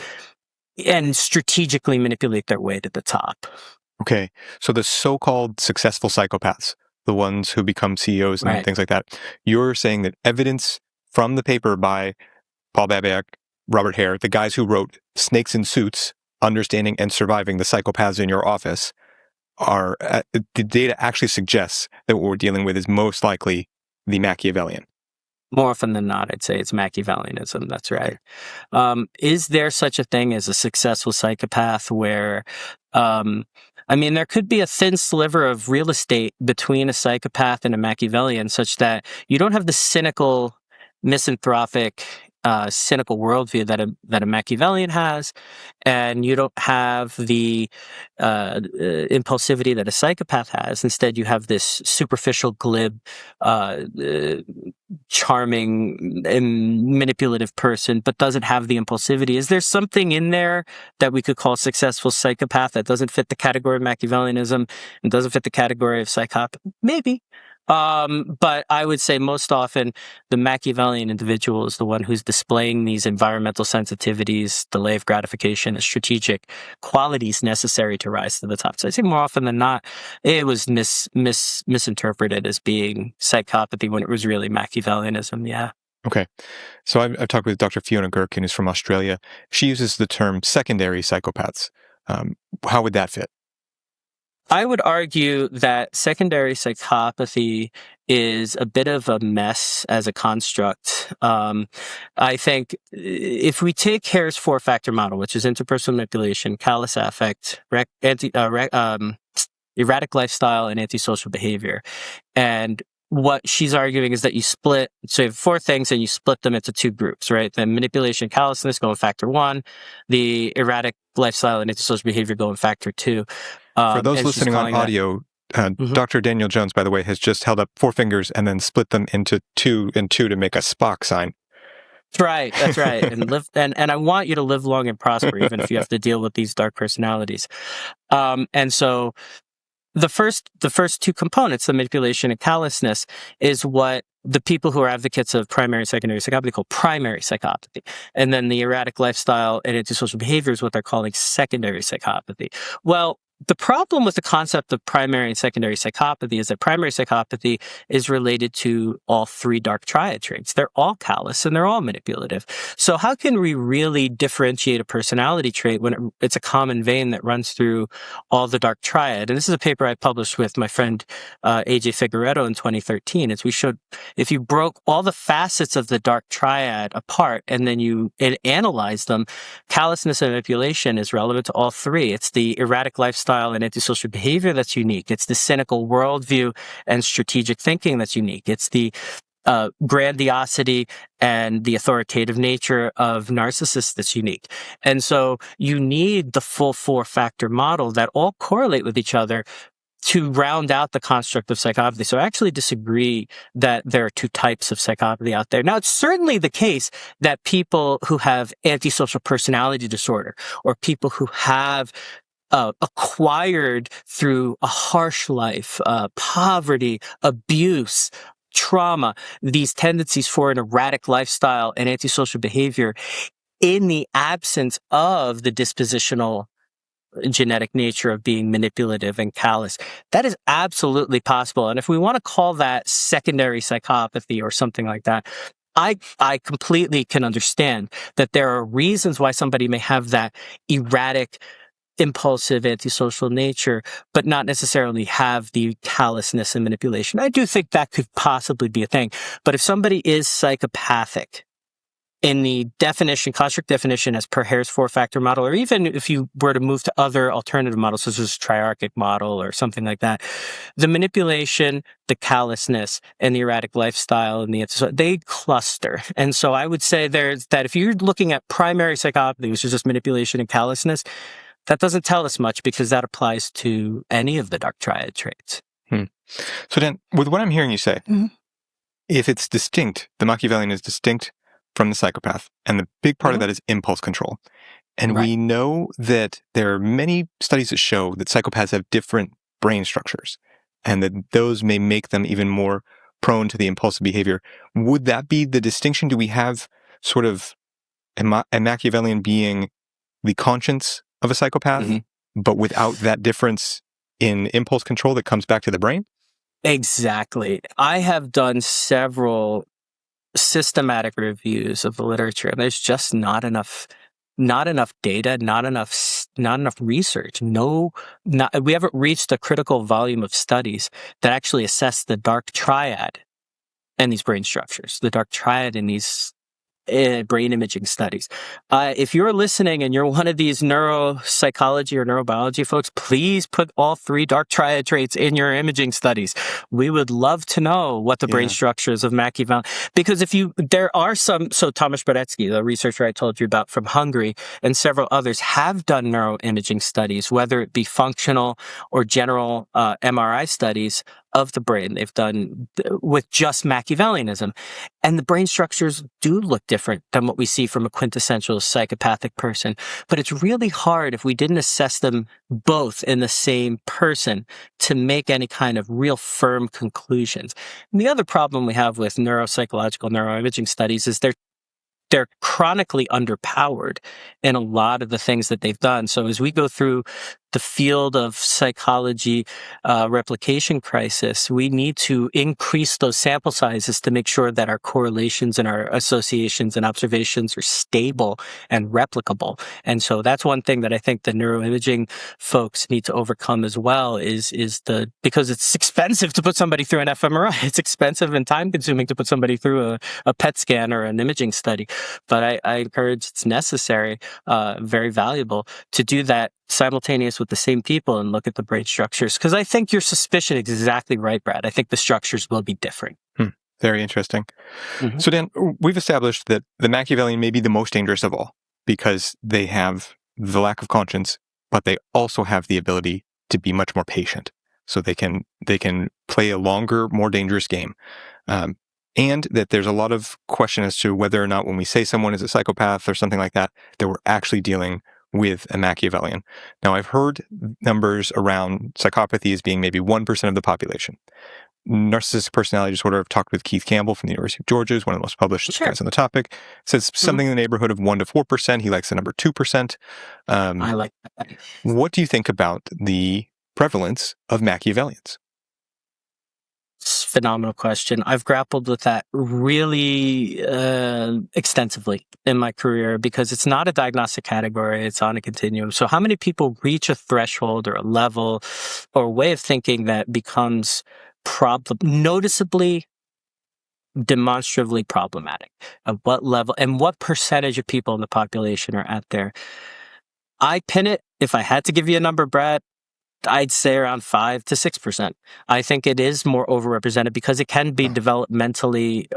and strategically manipulate their way to the top. Okay. So the so-called successful psychopaths, the ones who become CEOs and Right. things like that, you're saying that evidence from the paper by Paul Babiak, Robert Hare, the guys who wrote Snakes in Suits, Understanding and Surviving the Psychopaths in Your Office, are the data actually suggests that what we're dealing with is most likely the Machiavellian. More often than not, I'd say it's Machiavellianism. That's right. Is there such a thing as a successful psychopath where, there could be a thin sliver of real estate between a psychopath and a Machiavellian such that you don't have the cynical, misanthropic, cynical worldview that a Machiavellian has, and you don't have the impulsivity that a psychopath has. Instead, you have this superficial, glib, charming and manipulative person, but doesn't have the impulsivity. Is there something in there that we could call successful psychopath that doesn't fit the category of Machiavellianism and doesn't fit the category of psychopath? Maybe. But I would say most often the Machiavellian individual is the one who's displaying these environmental sensitivities, delay of gratification, and strategic qualities necessary to rise to the top. So I say more often than not, it was misinterpreted as being psychopathy when it was really Machiavellianism. Yeah. Okay. So I've talked with Dr. Fiona Gherkin, who's from Australia. She uses the term secondary psychopaths. How would that fit? I would argue that secondary psychopathy is a bit of a mess as a construct. I think if we take Hare's 4-factor model, which is interpersonal manipulation, callous affect, erratic lifestyle, and antisocial behavior, and what she's arguing is that you split, so you have 4 things and you split them into 2 groups, right? The manipulation, callousness go in factor 1, the erratic lifestyle and antisocial behavior go in factor 2. For those listening on audio, Dr. Daniel Jones, by the way, has just held up 4 fingers and then split them into 2 and 2 to make a Spock sign. That's right. And I want you to live long and prosper, even if you have to deal with these dark personalities. And so the first two components, the manipulation and callousness, is what the people who are advocates of primary and secondary psychopathy call primary psychopathy. And then the erratic lifestyle and antisocial behavior is what they're calling secondary psychopathy. Well, the problem with the concept of primary and secondary psychopathy is that primary psychopathy is related to all three dark triad traits. They're all callous and they're all manipulative. So how can we really differentiate a personality trait when it's a common vein that runs through all the dark triad? And this is a paper I published with my friend AJ Figueredo in 2013. As we showed, if you broke all the facets of the dark triad apart and then you analyzed them, callousness and manipulation is relevant to all three. It's the erratic lifestyle and antisocial behavior that's unique. It's the cynical worldview and strategic thinking that's unique. It's the grandiosity and the authoritative nature of narcissists that's unique. And so you need the full four-factor model that all correlate with each other to round out the construct of psychopathy. So I actually disagree that there are two types of psychopathy out there. Now, it's certainly the case that people who have antisocial personality disorder or people who have acquired through a harsh life, poverty, abuse, trauma, these tendencies for an erratic lifestyle and antisocial behavior in the absence of the dispositional genetic nature of being manipulative and callous. That is absolutely possible. And if we want to call that secondary psychopathy or something like that, I completely can understand that there are reasons why somebody may have that erratic, impulsive, antisocial nature, but not necessarily have the callousness and manipulation. I do think that could possibly be a thing. But if somebody is psychopathic in the definition, construct definition as per Hare's four-factor model, or even if you were to move to other alternative models, such as triarchic model or something like that, the manipulation, the callousness, and the erratic lifestyle and they cluster. And so I would say that if you're looking at primary psychopathy, which is just manipulation and callousness, that doesn't tell us much because that applies to any of the dark triad traits. So Dan, with what I'm hearing you say, if it's distinct, the Machiavellian is distinct from the psychopath, and the big part of that is impulse control. And we know that there are many studies that show that psychopaths have different brain structures, and that those may make them even more prone to the impulsive behavior. Would that be the distinction? Do we have sort of a Machiavellian being the conscience of a psychopath, but without that difference in impulse control that comes back to the brain? Exactly. I have done several systematic reviews of the literature, and there's just not enough data, not enough research. We haven't reached a critical volume of studies that actually assess the dark triad and these brain structures, the dark triad in these brain imaging studies. If you're listening and you're one of these neuropsychology or neurobiology folks, please put all three dark triad traits in your imaging studies. We would love to know what the brain structures of Machiavellian, because there are some, so Tomasz Brodecki, the researcher I told you about from Hungary, and several others have done neuroimaging studies, whether it be functional or general MRI studies of the brain. They've done with just Machiavellianism. And the brain structures do look different than what we see from a quintessential psychopathic person. But it's really hard if we didn't assess them both in the same person to make any kind of real firm conclusions. And the other problem we have with neuropsychological neuroimaging studies is they're chronically underpowered in a lot of the things that they've done. So as we go through the field of psychology replication crisis, we need to increase those sample sizes to make sure that our correlations and our associations and observations are stable and replicable. And so that's one thing that I think the neuroimaging folks need to overcome as well because it's expensive to put somebody through an fMRI. It's expensive and time consuming to put somebody through a PET scan or an imaging study. But I encourage, it's necessary, very valuable to do that simultaneous with the same people and look at the brain structures. Because I think your suspicion is exactly right, Brad. I think the structures will be different. Very interesting. So Dan, we've established that the Machiavellian may be the most dangerous of all because they have the lack of conscience, but they also have the ability to be much more patient. So they can play a longer, more dangerous game. And that there's a lot of question as to whether or not when we say someone is a psychopath or something like that, that we're actually dealing with a Machiavellian. Now, I've heard numbers around psychopathy as being maybe 1% of the population. Narcissistic personality disorder, I've talked with Keith Campbell from the University of Georgia, who's one of the most published Sure. guys on the topic, says something in the neighborhood of 1 to 4%. He likes the number 2%. I like that. What do you think about the prevalence of Machiavellians? It's a phenomenal question. I've grappled with that really extensively in my career because it's not a diagnostic category, it's on a continuum. So how many people reach a threshold or a level or a way of thinking that becomes noticeably, demonstrably problematic? At what level and what percentage of people in the population are at there? I pin it, if I had to give you a number, Brad, I'd say around 5 to 6%. I think it is more overrepresented because it can be developmentally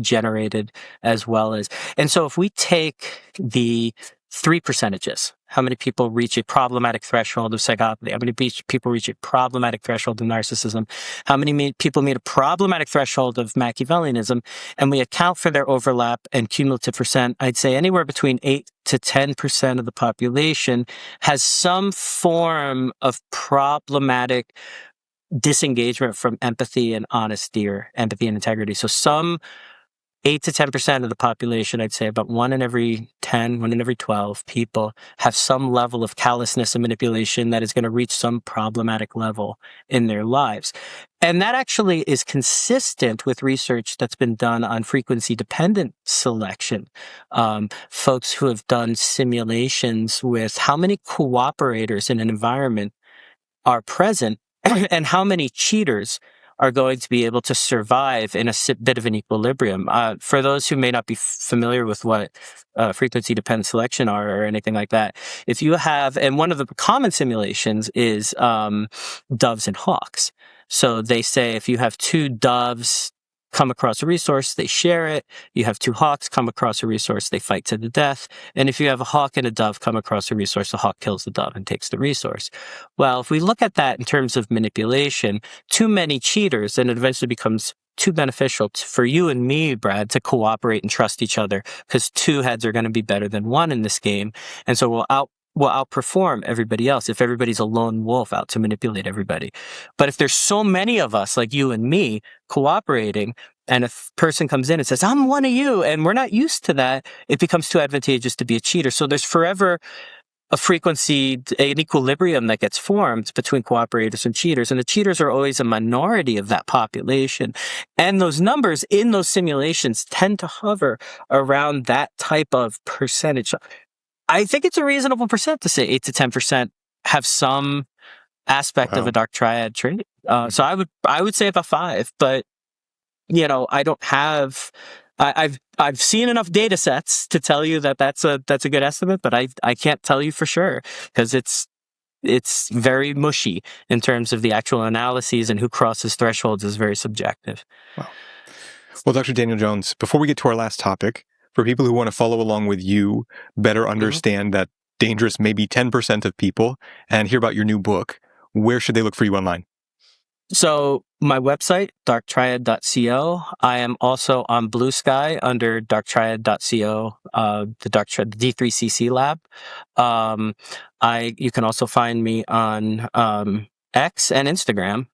generated as well as. And so if we take the 3 percentages, how many people reach a problematic threshold of psychopathy? How many people reach a problematic threshold of narcissism? How many people meet a problematic threshold of Machiavellianism? And we account for their overlap and cumulative percent, I'd say anywhere between 8 to 10% of the population has some form of problematic disengagement from empathy and honesty, or empathy and integrity. So some 8 to 10% of the population, I'd say about 1 in every 10, 1 in every 12 people have some level of callousness and manipulation that is going to reach some problematic level in their lives. And that actually is consistent with research that's been done on frequency-dependent selection. Folks who have done simulations with how many cooperators in an environment are present and how many cheaters are going to be able to survive in a bit of an equilibrium. For those who may not be familiar with what frequency-dependent selection are or anything like that, if you have, and one of the common simulations is doves and hawks. So they say if you have 2 doves come across a resource, they share it. You have 2 hawks come across a resource, they fight to the death. And if you have a hawk and a dove come across a resource, the hawk kills the dove and takes the resource. Well, if we look at that in terms of manipulation, too many cheaters, then it eventually becomes too beneficial for you and me, Brad, to cooperate and trust each other, because 2 heads are going to be better than 1 in this game. And so we'll outperform everybody else if everybody's a lone wolf out to manipulate everybody. But if there's so many of us, like you and me, cooperating, and a person comes in and says, I'm one of you, and we're not used to that, it becomes too advantageous to be a cheater. So there's forever a frequency, an equilibrium that gets formed between cooperators and cheaters. And the cheaters are always a minority of that population. And those numbers in those simulations tend to hover around that type of percentage. I think it's a reasonable percent to say 8 to 10% have some aspect of a dark triad trait. So I would say about 5, but I don't have. I've seen enough data sets to tell you that that's a good estimate, but I can't tell you for sure because it's very mushy in terms of the actual analyses, and who crosses thresholds is very subjective. Wow. Well, Dr. Daniel Jones, before we get to our last topic, for people who want to follow along with you, better understand that dangerous maybe 10% of people, and hear about your new book, where should they look for you online? So my website, darktriad.co. I am also on Blue Sky under darktriad.co, the D3CC lab. You can also find me on X and Instagram.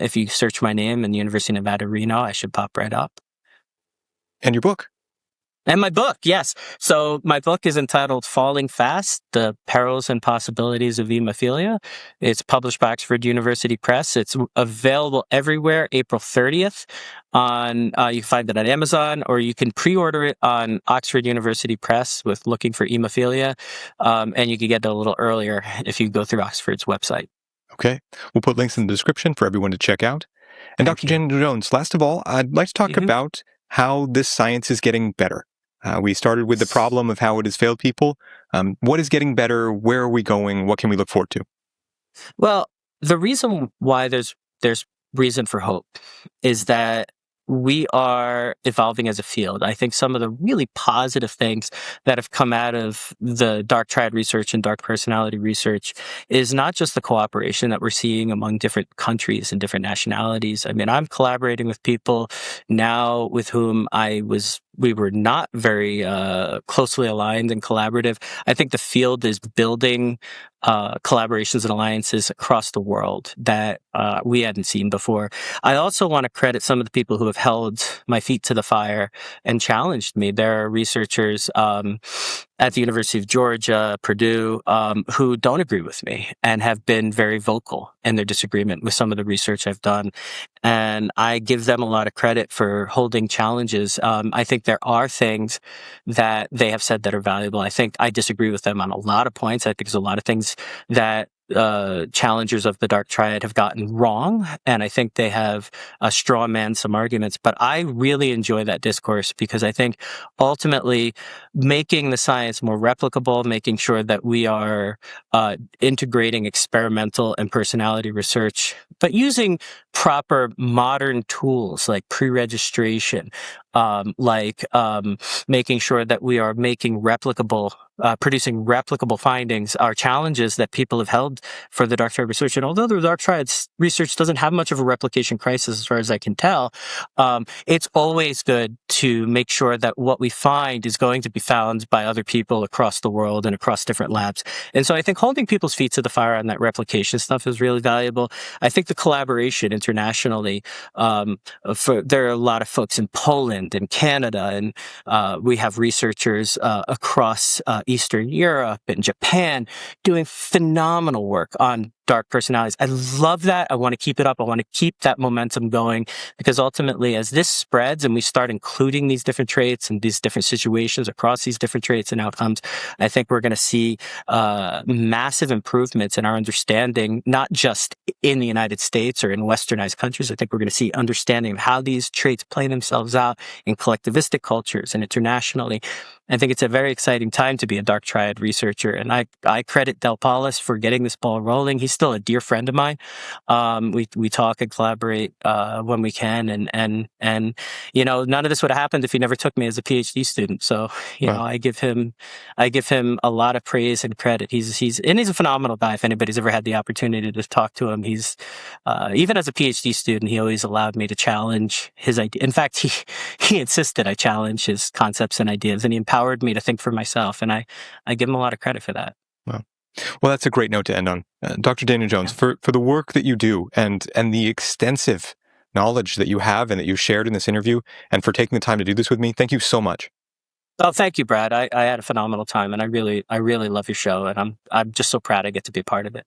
If you search my name in the University of Nevada, Reno, I should pop right up. And your book. And my book, yes. So my book is entitled Falling Fast, The Perils and Possibilities of Hemophilia. It's published by Oxford University Press. It's available everywhere April 30th. You can find it on Amazon, or you can pre-order it on Oxford University Press with looking for hemophilia. And you can get it a little earlier if you go through Oxford's website. Okay. We'll put links in the description for everyone to check out. And Dr. Daniel Jones, last of all, I'd like to talk about how this science is getting better. We started with the problem of how it has failed people. What is getting better? Where are we going? What can we look forward to? Well, the reason why there's reason for hope is that we are evolving as a field. I think some of the really positive things that have come out of the dark triad research and dark personality research is not just the cooperation that we're seeing among different countries and different nationalities. I mean, I'm collaborating with people now with whom I was we were not very closely aligned and collaborative. I think the field is building collaborations and alliances across the world that we hadn't seen before. I also want to credit some of the people who have held my feet to the fire and challenged me. There are researchers at the University of Georgia, Purdue, who don't agree with me and have been very vocal in their disagreement with some of the research I've done. And I give them a lot of credit for holding challenges. I think there are things that they have said that are valuable. I think I disagree with them on a lot of points. I think there's a lot of things that challengers of the dark triad have gotten wrong, and I think they have straw man some arguments. But I really enjoy that discourse because I think ultimately making the science more replicable, making sure that we are integrating experimental and personality research, but using proper modern tools like pre-registration, making sure that we are making replicable, producing replicable findings are challenges that people have held for the dark triad research. And although the dark triad research doesn't have much of a replication crisis, as far as I can tell, it's always good to make sure that what we find is going to be found by other people across the world and across different labs. And so I think holding people's feet to the fire on that replication stuff is really valuable. I think the collaboration internationally, there are a lot of folks in Poland and Canada, and we have researchers across Eastern Europe and Japan doing phenomenal work on dark personalities. I love that. I want to keep it up. I want to keep that momentum going because ultimately, as this spreads and we start including these different traits and these different situations across these different traits and outcomes, I think we're going to see massive improvements in our understanding, not just in the United States or in westernized countries. I think we're going to see understanding of how these traits play themselves out in collectivistic cultures and internationally. I think it's a very exciting time to be a dark triad researcher, and I credit Del Paulis for getting this ball rolling. He's still a dear friend of mine. We talk and collaborate when we can, and you know, none of this would have happened if he never took me as a PhD student. So you know, I give him a lot of praise and credit. He's a phenomenal guy. If anybody's ever had the opportunity to talk to him, he's even as a PhD student, he always allowed me to challenge his idea. In fact, he insisted I challenge his concepts and ideas, and he empowered me to think for myself, and I give him a lot of credit for that. Wow. Well, that's a great note to end on. Dr. Daniel Jones, for the work that you do and the extensive knowledge that you have and that you shared in this interview, and for taking the time to do this with me, thank you so much. Oh, thank you, Brad. I had a phenomenal time, and I really love your show, and I'm just so proud I get to be a part of it.